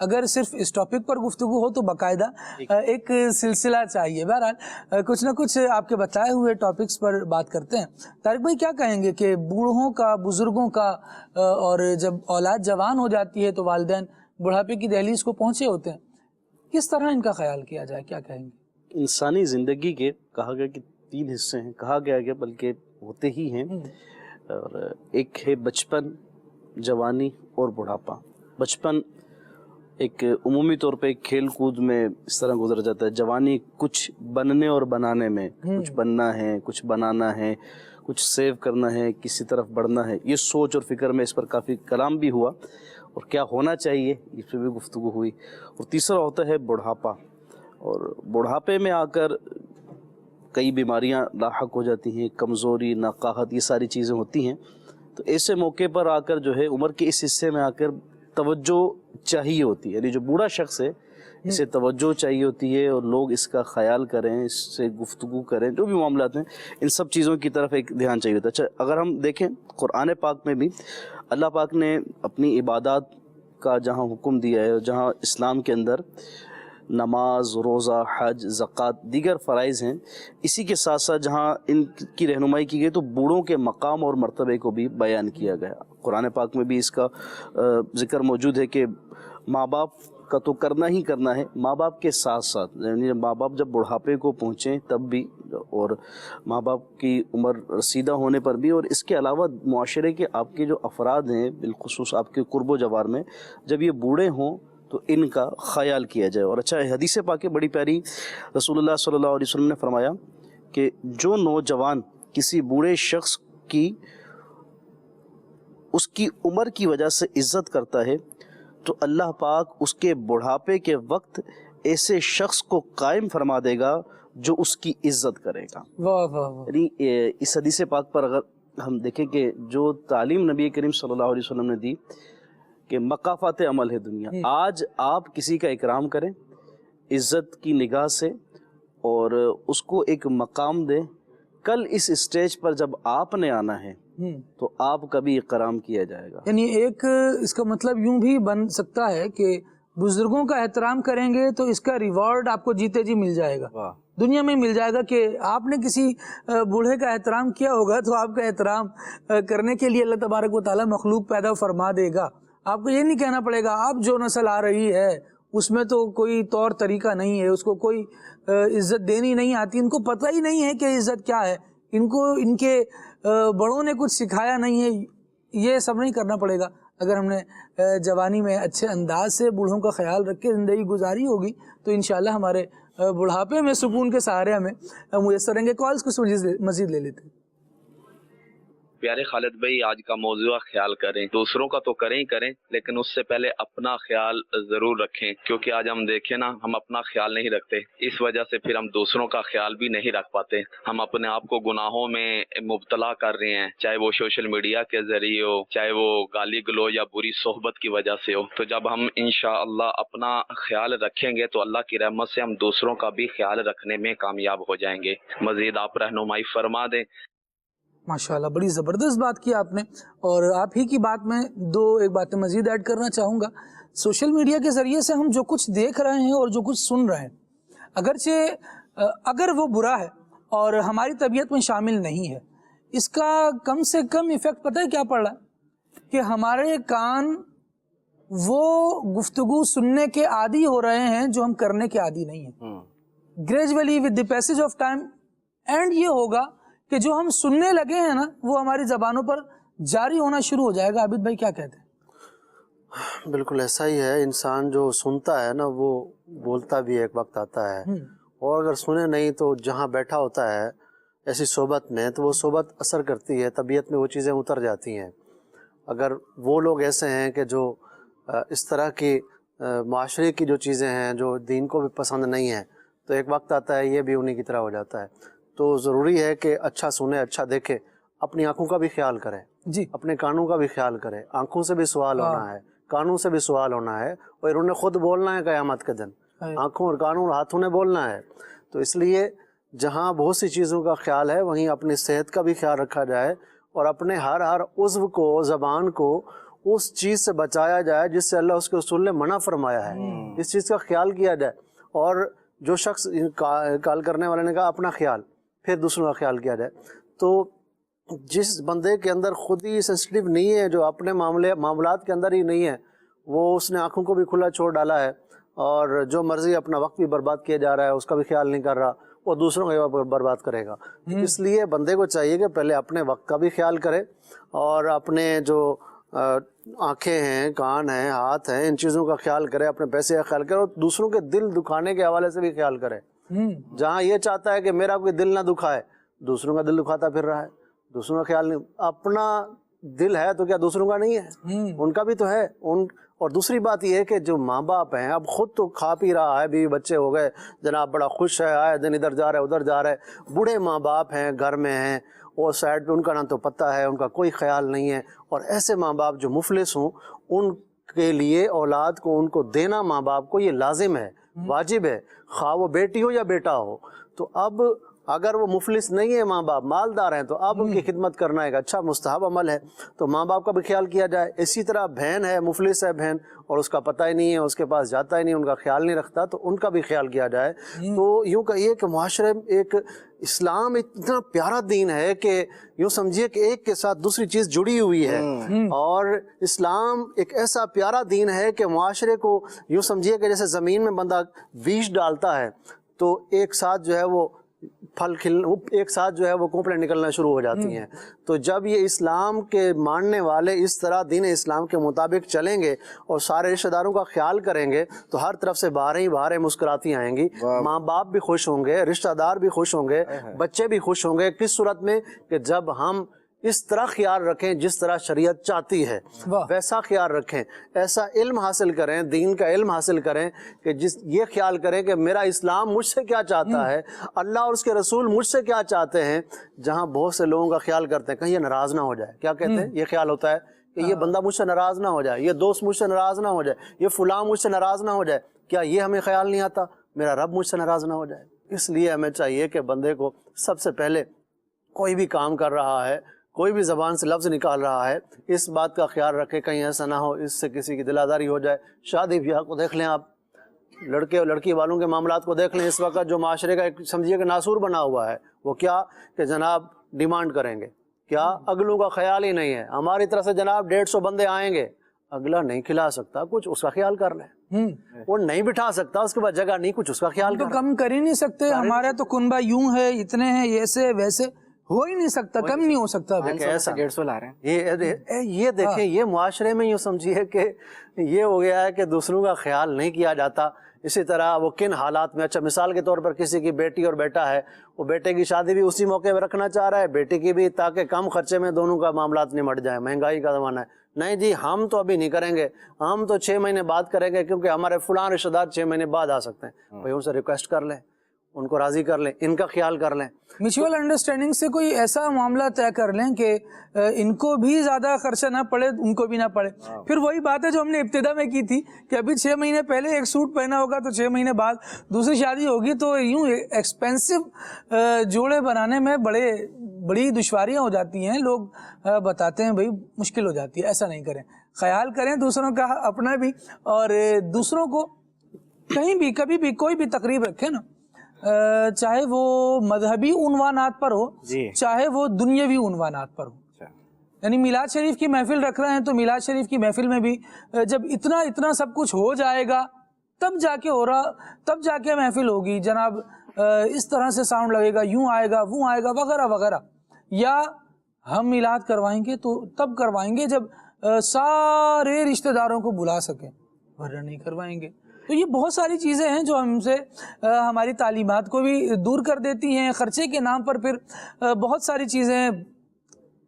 اگر صرف اس ٹاپک پر گفتگو ہو تو باقاعدہ ایک سلسلہ چاہیے. بہرحال کچھ نہ کچھ آپ کے بتائے ہوئے ٹاپکس پر بات کرتے ہیں. طارق بھائی کیا کہیں گے کہ بوڑھوں کا، بزرگوں کا، اور جب اولاد جوان ہو جاتی ہے تو والدین بڑھاپے کی دہلیز کو پہنچے ہوتے ہیں، کس طرح ان کا خیال کیا جائے؟ کیا کہیں گے؟ انسانی زندگی کے کہا گیا کہ 3 حصے ہیں، کہا گیا کہ بلکہ ہوتے ہی ہیں. اور ایک ہے بچپن، جوانی اور بڑھاپا. بچپن ایک عمومی طور پہ کھیل کود میں اس طرح گزر جاتا ہے. جوانی کچھ بننے اور بنانے میں، کچھ بننا ہے، کچھ بنانا ہے، کچھ سیو کرنا ہے، کسی طرف بڑھنا ہے. یہ سوچ اور فکر میں اس پر کافی کلام بھی ہوا اور کیا ہونا چاہیے اس پہ بھی گفتگو ہوئی. اور تیسرا ہوتا ہے بڑھاپا. اور بڑھاپے میں آ کر کئی بیماریاں لاحق ہو جاتی ہیں، کمزوری، نقاہت، یہ ساری چیزیں ہوتی ہیں. تو ایسے موقع پر آ کر جو ہے عمر کے اس حصے میں آ کر توجہ چاہیے ہوتی ہے. یعنی جو بوڑھا شخص ہے اسے توجہ چاہیے ہوتی ہے اور لوگ اس کا خیال کریں، اس سے گفتگو کریں، جو بھی معاملات ہیں ان سب چیزوں کی طرف ایک دھیان چاہیے ہوتا ہے. اچھا، اگر ہم دیکھیں قرآن پاک میں بھی اللہ پاک نے اپنی عبادات کا جہاں حکم دیا ہے، جہاں اسلام کے اندر نماز، روزہ، حج، زکوٰۃ، دیگر فرائض ہیں، اسی کے ساتھ ساتھ جہاں ان کی رہنمائی کی گئی تو بوڑھوں کے مقام اور مرتبے کو بھی بیان کیا گیا. قرآن پاک میں بھی اس کا ذکر موجود ہے کہ ماں باپ کا تو کرنا ہی کرنا ہے، ماں باپ کے ساتھ ساتھ، یعنی ماں باپ جب بڑھاپے کو پہنچیں تب بھی، اور ماں باپ کی عمر رسیدہ ہونے پر بھی، اور اس کے علاوہ معاشرے کے آپ کے جو افراد ہیں، بالخصوص آپ کے قرب و جوار میں جب یہ بوڑھے ہوں تو ان کا خیال کیا جائے. اور اچھا، حدیث پاک بڑی پیاری، رسول اللہ صلی اللہ علیہ وسلم نے فرمایا کہ جو نوجوان کسی بوڑھے شخص کی اس کی عمر کی وجہ سے عزت کرتا ہے تو اللہ پاک اس کے بڑھاپے کے وقت ایسے شخص کو قائم فرما دے گا جو اس کی عزت کرے گا. واہ واہ واہ. یعنی اس حدیث پاک پر اگر ہم دیکھیں کہ جو تعلیم نبی کریم صلی اللہ علیہ وسلم نے دی کہ مقافات عمل ہے دنیا، آج آپ کسی کا اکرام کریں عزت کی نگاہ سے اور اس کو ایک مقام دیں، کل اس اسٹیج پر جب آپ نے آنا ہے تو آپ کا بھی اکرام کیا جائے گا. یعنی ایک اس کا مطلب یوں بھی بن سکتا ہے کہ بزرگوں کا احترام کریں گے تو اس کا ریوارڈ آپ کو جیتے جی مل جائے گا، دنیا میں مل جائے گا. کہ آپ نے کسی بوڑھے کا احترام کیا ہوگا تو آپ کا احترام کرنے کے لیے اللہ تبارک و تعالیٰ مخلوق پیدا فرما دے گا. آپ کو یہ نہیں کہنا پڑے گا اب جو نسل آ رہی ہے اس میں تو کوئی طور طریقہ نہیں ہے، اس کو کوئی عزت دینی نہیں آتی، ان کو پتہ ہی نہیں ہے کہ عزت کیا ہے، ان کو ان کے بڑوں نے کچھ سکھایا نہیں ہے. یہ سب نہیں کرنا پڑے گا. اگر ہم نے جوانی میں اچھے انداز سے بوڑھوں کا خیال رکھ کے زندگی گزاری ہوگی تو انشاءاللہ ہمارے بڑھاپے میں سکون کے سہارے ہمیں میسر رہیں گے. کالز کچھ مزید لے لیتے ہیں. پیارے خالد بھائی، آج کا موضوع خیال کریں، دوسروں کا تو کریں ہی کریں لیکن اس سے پہلے اپنا خیال ضرور رکھیں، کیونکہ آج ہم دیکھیں نا، ہم اپنا خیال نہیں رکھتے، اس وجہ سے پھر ہم دوسروں کا خیال بھی نہیں رکھ پاتے. ہم اپنے آپ کو گناہوں میں مبتلا کر رہے ہیں، چاہے وہ سوشل میڈیا کے ذریعے ہو، چاہے وہ گالی گلوچ یا بری صحبت کی وجہ سے ہو. تو جب ہم انشاءاللہ اپنا خیال رکھیں گے تو اللہ کی رحمت سے ہم دوسروں کا بھی خیال رکھنے میں کامیاب ہو جائیں گے. مزید آپ رہنمائی فرما دیں. ماشاءاللہ، بڑی زبردست بات کی آپ نے. اور آپ ہی کی بات میں ایک باتیں مزید ایڈ کرنا چاہوں گا. سوشل میڈیا کے ذریعے سے ہم جو کچھ دیکھ رہے ہیں اور جو کچھ سن رہے ہیں، اگرچہ اگر وہ برا ہے اور ہماری طبیعت میں شامل نہیں ہے، اس کا کم سے کم ایفیکٹ پتہ ہے کیا پڑ رہا ہے؟ کہ ہمارے کان وہ گفتگو سننے کے عادی ہو رہے ہیں جو ہم کرنے کے عادی نہیں ہیں. Gradually with the passage of time and یہ ہوگا کہ جو ہم سننے لگے ہیں نا وہ ہماری زبانوں پر جاری ہونا شروع ہو جائے گا. عابد بھائی کیا کہتے ہیں؟ بالکل ایسا ہی ہے. انسان جو سنتا ہے نا وہ بولتا بھی ایک وقت آتا ہے، اور اگر سنے نہیں تو جہاں بیٹھا ہوتا ہے ایسی صحبت میں تو وہ صحبت اثر کرتی ہے، طبیعت میں وہ چیزیں اتر جاتی ہیں. اگر وہ لوگ ایسے ہیں کہ جو اس طرح کی معاشرے کی جو چیزیں ہیں جو دین کو بھی پسند نہیں ہیں تو ایک وقت آتا ہے یہ بھی انہی کی طرح ہو جاتا ہے. تو ضروری ہے کہ اچھا سنے، اچھا دیکھے، اپنی آنکھوں کا بھی خیال کرے، اپنے کانوں کا بھی خیال کرے. آنکھوں سے بھی سوال ہونا ہے، کانوں سے بھی سوال ہونا ہے، اور انہوں نے خود بولنا ہے قیامت کے دن. آنکھوں اور کانوں اور ہاتھوں نے بولنا ہے. تو اس لیے جہاں بہت سی چیزوں کا خیال ہے وہیں اپنی صحت کا بھی خیال رکھا جائے، اور اپنے ہر عضو کو، زبان کو اس چیز سے بچایا جائے جس سے اللہ اس کے رسول نے منع فرمایا ہے، اس چیز کا خیال کیا جائے. اور جو شخص کال کرنے والے نے کہا اپنا خیال، پھر دوسروں کا خیال کیا جائے. تو جس بندے کے اندر خود ہی سینسٹیو نہیں ہے، جو اپنے معاملات کے اندر ہی نہیں ہے، وہ اس نے آنکھوں کو بھی کھلا چھوڑ ڈالا ہے اور جو مرضی اپنا وقت بھی برباد کیا جا رہا ہے، اس کا بھی خیال نہیں کر رہا، وہ دوسروں کا برباد کرے گا. اس لیے بندے کو چاہیے کہ پہلے اپنے وقت کا بھی خیال کرے اور اپنے جو آنکھیں ہیں، کان ہیں، ہاتھ ہیں، ان چیزوں کا خیال کرے، اپنے پیسے کا خیال کرے اور دوسروں کے دل دکھانے کے حوالے سے بھی خیال کرے. جہاں یہ چاہتا ہے کہ میرا کوئی دل نہ دکھائے، دوسروں کا دل دکھاتا پھر رہا ہے، دوسروں کا خیال نہیں. اپنا دل ہے تو کیا دوسروں کا نہیں ہے؟ ان کا بھی تو ہے. اور دوسری بات یہ ہے کہ جو ماں باپ ہیں، اب خود تو کھا پی رہا ہے، بیوی بچے ہو گئے، جناب بڑا خوش ہے، آئے دن ادھر جا رہا ہے ادھر جا رہا ہے. بوڑھے ماں باپ ہیں، گھر میں ہیں، اور سائڈ پہ ان کا نہ تو پتہ ہے، ان کا کوئی خیال نہیں ہے. اور ایسے ماں باپ جو مفلس ہوں، ان کے لیے اولاد کو ان کو دینا ماں باپ کو یہ لازم ہے، واجب ہے، خواہ وہ بیٹی ہو یا بیٹا ہو. تو اب اگر وہ مفلس نہیں ہے، ماں باپ مالدار ہیں، تو اب ان کی خدمت کرنا ایک اچھا مستحب عمل ہے. تو ماں باپ کا بھی خیال کیا جائے. اسی طرح بہن ہے، مفلس ہے بہن، اور اس کا پتہ ہی نہیں ہے، اس کے پاس جاتا ہی نہیں، ان کا خیال نہیں رکھتا، تو ان کا بھی خیال کیا جائے. تو یوں کہیے کہ معاشرے میں ایک اسلام اتنا پیارا دین ہے کہ یوں سمجھیے کہ ایک کے ساتھ دوسری چیز جڑی ہوئی ہے. اور اسلام ایک ایسا پیارا دین ہے کہ معاشرے کو یوں سمجھیے کہ جیسے زمین میں بندہ بیج ڈالتا ہے تو ایک ساتھ جو ہے وہ پھل ایک ساتھ جو ہے وہ کوپلیں نکلنا شروع ہو جاتی ہیں. تو جب یہ اسلام کے ماننے والے اس طرح دین اسلام کے مطابق چلیں گے اور سارے رشتہ داروں کا خیال کریں گے تو ہر طرف سے بہاریں ہی بہاریں مسکراتی آئیں گی. ماں باپ بھی خوش ہوں گے، رشتہ دار بھی خوش ہوں گے، بچے بھی خوش ہوں گے. کس صورت میں؟ کہ جب ہم اس طرح خیال رکھیں جس طرح شریعت چاہتی ہے، ویسا خیال رکھیں، ایسا علم حاصل کریں، دین کا علم حاصل کریں کہ یہ خیال کریں کہ میرا اسلام مجھ سے کیا چاہتا ہے، اللہ اور اس کے رسول مجھ سے کیا چاہتے ہیں. جہاں بہت سے لوگوں کا خیال کرتے ہیں کہیں یہ ناراض نہ ہو جائے. کیا کہتے ہیں؟ یہ خیال ہوتا ہے کہ یہ بندہ مجھ سے ناراض نہ ہو جائے، یہ دوست مجھ سے ناراض نہ ہو جائے، یہ فلاں مجھ سے ناراض نہ ہو جائے. کیا یہ ہمیں خیال نہیں آتا میرا رب مجھ سے ناراض نہ ہو جائے؟ اس لیے ہمیں چاہیے کہ بندے کو سب سے پہلے کوئی بھی کام کر رہا ہے، کوئی بھی زبان سے لفظ نکال رہا ہے، اس بات کا خیال رکھے کہیں ایسا نہ ہو اس سے کسی کی دل آزاری ہو جائے. شادی بیاہ کو دیکھ لیں، آپ لڑکے اور لڑکی والوں کے معاملات کو دیکھ لیں. اس وقت جو معاشرے کا ایک سمجھیے کہ ناسور بنا ہوا ہے وہ کیا کہ جناب ڈیمانڈ کریں گے، کیا اگلوں کا خیال ہی نہیں ہے. ہماری طرف سے جناب 150 بندے آئیں گے، اگلا نہیں کھلا سکتا کچھ، اس کا خیال کر لیں. وہ نہیں بٹھا سکتا، اس کے بعد جگہ نہیں، کچھ اس کا خیال تو کم کر ہی نہیں سکتے. ہمارا تو کنبہ یوں ہے، اتنے ہیں، ایسے ویسے ہو ہی نہیں سکتا، کم نہیں ہو سکتا. 150 لا رہے ہیں. یہ دیکھیں، یہ معاشرے میں یوں سمجھیے کہ یہ ہو گیا ہے کہ دوسروں کا خیال نہیں کیا جاتا. اسی طرح وہ کن حالات میں، اچھا مثال کے طور پر کسی کی بیٹی اور بیٹا ہے، وہ بیٹے کی شادی بھی اسی موقع پہ رکھنا چاہ رہا ہے، بیٹی کی بھی، تاکہ کم خرچے میں دونوں کا معاملات نمٹ جائیں. مہنگائی کا زمانہ ہے. نہیں جی ہم تو ابھی نہیں کریں گے، ہم تو 6 مہینے بعد کریں گے کیونکہ ہمارے فلاں رشتہ دار 6 مہینے بعد آ سکتے ہیں. بھائی ان سے ریکویسٹ کر لیں، ان کو راضی کر لیں، ان کا خیال کر لیں. میوچول انڈرسٹینڈنگ سے کوئی ایسا معاملہ طے کر لیں کہ ان کو بھی زیادہ خرچہ نہ پڑے، ان کو بھی نہ پڑے. پھر وہی بات ہے جو ہم نے ابتدا میں کی تھی کہ ابھی 6 مہینے پہلے ایک سوٹ پہنا ہوگا تو 6 مہینے بعد دوسری شادی ہوگی، تو یوں ایکسپینسو جوڑے بنانے میں بڑی دشواریاں ہو جاتی ہیں. لوگ بتاتے ہیں بھائی مشکل ہو جاتی ہے. ایسا نہیں کریں، خیال کریں دوسروں کا، اپنا بھی، اور دوسروں کو کہیں بھی کبھی بھی کوئی بھی تقریب رکھیں نا، چاہے وہ مذہبی عنوانات پر ہو، چاہے وہ دنیاوی عنوانات پر ہو. یعنی میلاد شریف کی محفل رکھ رہے ہیں تو میلاد شریف کی محفل میں بھی جب اتنا سب کچھ ہو جائے گا تب جا کے محفل ہوگی. جناب اس طرح سے ساؤنڈ لگے گا، یوں آئے گا، وہ آئے گا، وغیرہ وغیرہ. یا ہم میلاد کروائیں گے تو تب کروائیں گے جب سارے رشتہ داروں کو بلا سکیں، ورنہ نہیں کروائیں گے. تو یہ بہت ساری چیزیں ہیں جو ہم سے ہماری تعلیمات کو بھی دور کر دیتی ہیں. خرچے کے نام پر پھر بہت ساری چیزیں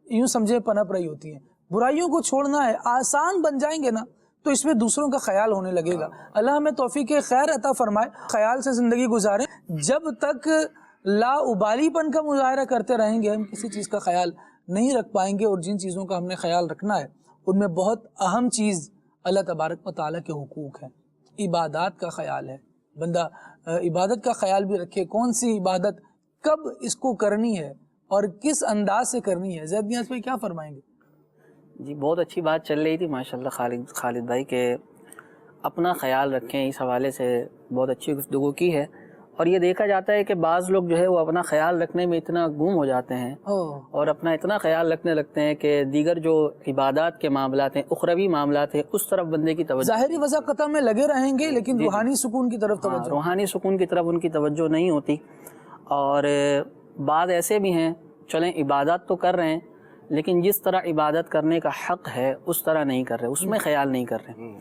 یوں سمجھے پنپ رہی ہوتی ہیں. برائیوں کو چھوڑنا ہے، آسان بن جائیں گے نا تو اس میں دوسروں کا خیال ہونے لگے گا. اللہ ہمیں توفیق خیر عطا فرمائے. خیال سے زندگی گزاریں. جب تک لا ابالی پن کا مظاہرہ کرتے رہیں گے ہم کسی چیز کا خیال نہیں رکھ پائیں گے. اور جن چیزوں کا ہم نے خیال رکھنا ہے ان میں بہت اہم چیز اللہ تبارک و تعالیٰ کے حقوق ہیں. عبادات کا خیال ہے. بندہ عبادت کا خیال بھی رکھے، کون سی عبادت کب اس کو کرنی ہے اور کس انداز سے کرنی ہے. زید نیاز بھائی کیا فرمائیں گے؟ جی بہت اچھی بات چل رہی تھی ماشاءاللہ خالد بھائی کہ اپنا خیال رکھیں، اس حوالے سے بہت اچھی گفتگو کی ہے. اور یہ دیکھا جاتا ہے کہ بعض لوگ جو ہے وہ اپنا خیال رکھنے میں اتنا گم ہو جاتے ہیں اور اپنا اتنا خیال رکھنے لگتے ہیں کہ دیگر جو عبادات کے معاملات ہیں، اخروی معاملات ہیں، اس طرف بندے کی توجہ، ظاہری وضاقتہ میں لگے رہیں گے لیکن روحانی سکون کی طرف توجہ، روحانی سکون کی طرف ان کی توجہ نہیں ہوتی. اور بعض ایسے بھی ہیں چلیں عبادات تو کر رہے ہیں لیکن جس طرح عبادت کرنے کا حق ہے اس طرح نہیں کر رہے، اس میں خیال نہیں کر رہے.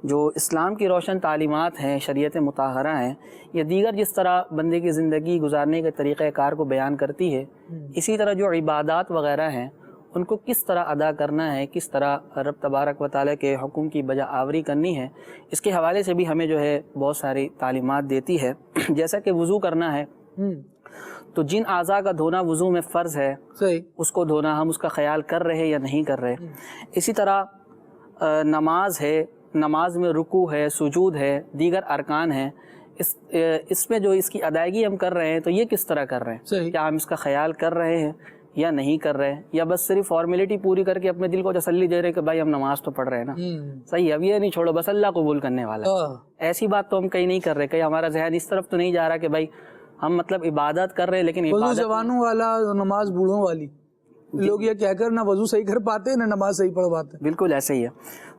جو اسلام کی روشن تعلیمات ہیں، شریعت مطہرہ ہیں، یا دیگر جس طرح بندے کی زندگی گزارنے کے طریقہ کار کو بیان کرتی ہے، اسی طرح جو عبادات وغیرہ ہیں ان کو کس طرح ادا کرنا ہے، کس طرح رب تبارک و تعالیٰ کے حکم کی بجا آوری کرنی ہے، اس کے حوالے سے بھی ہمیں جو ہے بہت ساری تعلیمات دیتی ہے. جیسا کہ وضو کرنا ہے تو جن اعضاء کا دھونا وضو میں فرض ہے اس کو دھونا، ہم اس کا خیال کر رہے یا نہیں کر رہے. اسی طرح نماز ہے، نماز میں رکوع ہے، سجود ہے، دیگر ارکان ہیں، اس میں جو اس کی ادائیگی ہم کر رہے ہیں تو یہ کس طرح کر رہے ہیں، کیا ہم اس کا خیال کر رہے ہیں یا نہیں کر رہے ہیں، یا بس صرف فارمیلٹی پوری کر کے اپنے دل کو تسلی دے رہے ہیں کہ بھائی ہم نماز تو پڑھ رہے ہیں نا، صحیح، اب یہ نہیں چھوڑو بس اللہ قبول کرنے والا. ایسی بات تو ہم کہیں نہیں کر رہے، کہیں ہمارا ذہن اس طرف تو نہیں جا رہا کہ بھائی ہم مطلب عبادت کر رہے ہیں لیکن وضو جوانوں والا نماز بوڑھوں والی، لوگ یہ کہہ کر نہ وضو صحیح کر پاتے نہ نماز صحیح پڑھ پاتے. بالکل ایسے ہی ہے.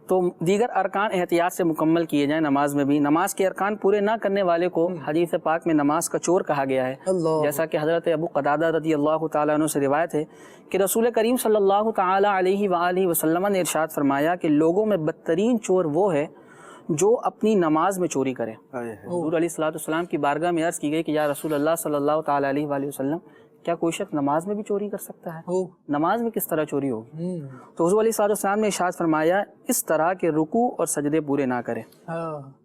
تو دیگر ارکان احتیاط سے مکمل کیے جائیں نماز میں بھی. نماز کے ارکان پورے نہ کرنے والے کو حدیث پاک میں نماز کا چور کہا گیا ہے، جیسا کہ حضرت ابو قتادہ رضی اللہ تعالیٰ عنہ سے روایت ہے کہ رسول کریم صلی اللہ تعالیٰ علیہ وآلہ وسلم نے ارشاد فرمایا کہ لوگوں میں بدترین چور وہ ہے جو اپنی نماز میں چوری کرے. حضور علیہ الصلوۃ والسلام کی بارگاہ میں عرض کی گئی کہ یا رسول اللہ صلی اللہ تعالیٰ علیہ وآلہ وسلم کیا کوئی شخص نماز میں بھی چوری کر سکتا ہے؟ نماز میں کس طرح چوری ہوگی؟ تو حضور علیہ الصلوۃ والسلام نے ارشاد فرمایا اس طرح کے رکوع اور سجدے پورے نہ کرے.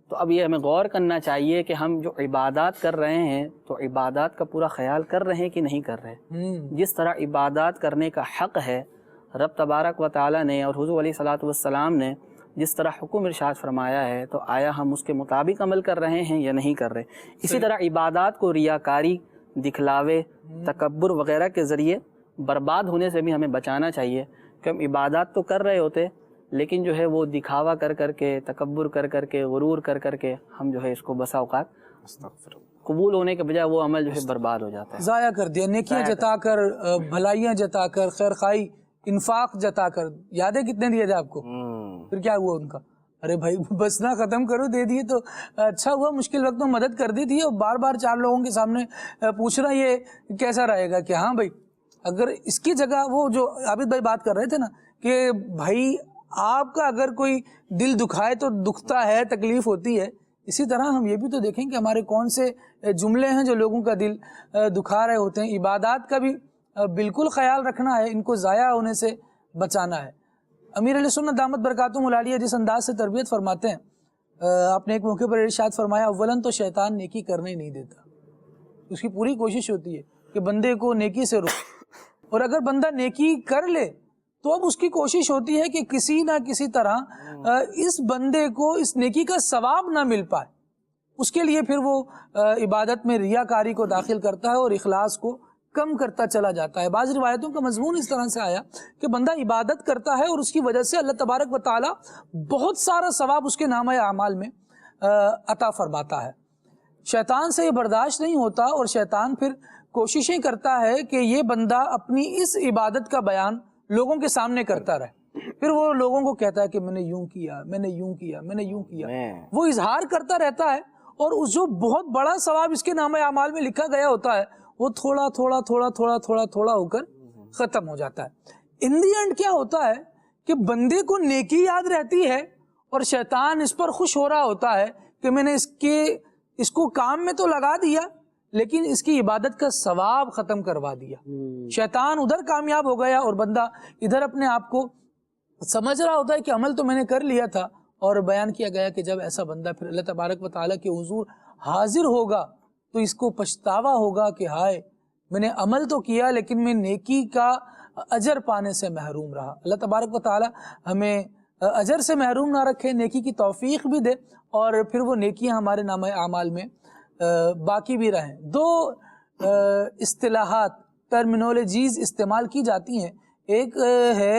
تو اب یہ ہمیں غور کرنا چاہیے کہ ہم جو عبادات کر رہے ہیں تو عبادات کا پورا خیال کر رہے ہیں کہ نہیں کر رہے. جس طرح عبادات کرنے کا حق ہے رب تبارک و تعالیٰ نے اور حضور علیہ الصلوۃ والسلام نے جس طرح حکم ارشاد فرمایا ہے تو آیا ہم اس کے مطابق عمل کر رہے ہیں یا نہیں کر رہے. اسی طرح عبادات کو ریاکاری، دکھلاوے، تکبر وغیرہ کے ذریعے برباد ہونے سے بھی ہمیں بچانا چاہیے کہ ہم عبادات تو کر رہے ہوتے لیکن جو ہے وہ دکھاوا کر کر کے، تکبر کر کر کے، غرور کر کر کے ہم جو ہے اس کو بسا اوقات قبول ہونے کے بجائے وہ عمل جو ہے برباد ہو جاتا ہے، ضائع کر دیا. نیکیاں جتا کر، بھلائیاں جتا کر، خیر خواہی، انفاق جتا کر. یادیں کتنے دیے تھے آپ کو؟ پھر کیا ہوا ان کا؟ ارے بھائی بس نہ ختم کرو، دے دیے تو اچھا ہوا، مشکل وقت میں مدد کر دی تھی. اور بار بار 4 لوگوں کے سامنے پوچھنا یہ کیسا رہے گا کہ ہاں بھائی اگر اس کی جگہ وہ جو عابد بھائی بات کر رہے تھے نا کہ بھائی آپ کا اگر کوئی دل دکھائے تو دکھتا ہے، تکلیف ہوتی ہے. اسی طرح ہم یہ بھی تو دیکھیں کہ ہمارے کون سے جملے ہیں جو لوگوں کا دل دکھا رہے ہوتے ہیں. عبادات کا بھی بالکل خیال رکھنا ہے، ان کو ضائع ہونے سے بچانا ہے. امیر علیہ سنت دامت برکاتہم العالیہ جس انداز سے تربیت فرماتے ہیں، آپ نے ایک موقع پر ارشاد فرمایا اولاً تو شیطان نیکی کرنے نہیں دیتا، اس کی پوری کوشش ہوتی ہے کہ بندے کو نیکی سے روکے، اور اگر بندہ نیکی کر لے تو اب اس کی کوشش ہوتی ہے کہ کسی نہ کسی طرح اس بندے کو اس نیکی کا ثواب نہ مل پائے. اس کے لیے پھر وہ عبادت میں ریاکاری کو داخل کرتا ہے اور اخلاص کو کم کرتا چلا جاتا ہے. بعض روایتوں کا مضمون اس طرح سے آیا کہ بندہ عبادت کرتا ہے اور اس کی وجہ سے اللہ تبارک و تعالیٰ بہت سارا ثواب اس کے نامہ اعمال میں عطا فرماتا ہے. شیطان سے یہ برداشت نہیں ہوتا اور شیطان پھر کوششیں کرتا ہے کہ یہ بندہ اپنی اس عبادت کا بیان لوگوں کے سامنے کرتا رہے. پھر وہ لوگوں کو کہتا ہے کہ میں نے یوں کیا، میں نے یوں کیا، میں نے یوں کیا. وہ اظہار کرتا رہتا ہے اور اس جو بہت بڑا ثواب اس کے نامہ اعمال میں لکھا گیا ہوتا ہے وہ تھوڑا تھوڑا تھوڑا تھوڑا تھوڑا تھوڑا ہو کر ختم ہو جاتا ہے. ان دی اینڈ کیا ہوتا ہے کہ بندے کو نیکی یاد رہتی ہے اور شیطان اس پر خوش ہو رہا ہوتا ہے کہ میں نے اس کو کام میں تو لگا دیا لیکن اس کی عبادت کا ثواب ختم کروا دیا. شیطان ادھر کامیاب ہو گیا اور بندہ ادھر اپنے آپ کو سمجھ رہا ہوتا ہے کہ عمل تو میں نے کر لیا تھا. اور بیان کیا گیا کہ جب ایسا بندہ پھر اللہ تبارک و تعالیٰ کے حضور حاضر ہوگا تو اس کو پچھتاوا ہوگا کہ ہائے میں نے عمل تو کیا لیکن میں نیکی کا اجر پانے سے محروم رہا. اللہ تبارک و تعالیٰ ہمیں اجر سے محروم نہ رکھے، نیکی کی توفیق بھی دے اور پھر وہ نیکیاں ہمارے نامہ اعمال میں باقی بھی رہیں. 2 اصطلاحات، ٹرمینالوجیز استعمال کی جاتی ہیں. ایک ہے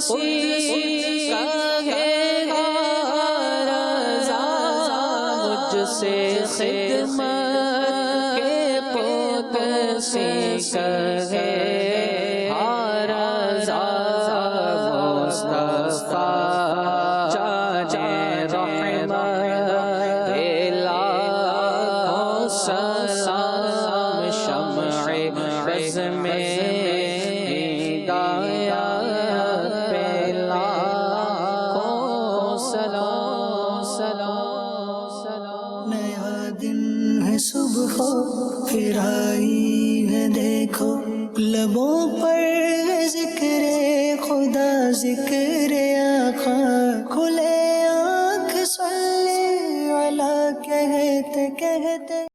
قدسی کہے رضا مجھ سے خدمت کے قدسی کہے رضا مصطفیٰ جانے رحمت لاکھوں سلام شمع بز میں صبح پھر آئی ہے دیکھو لبوں پر ذکر خدا ذکر آقا کھلے آنکھ صلی علی کہتے کہتے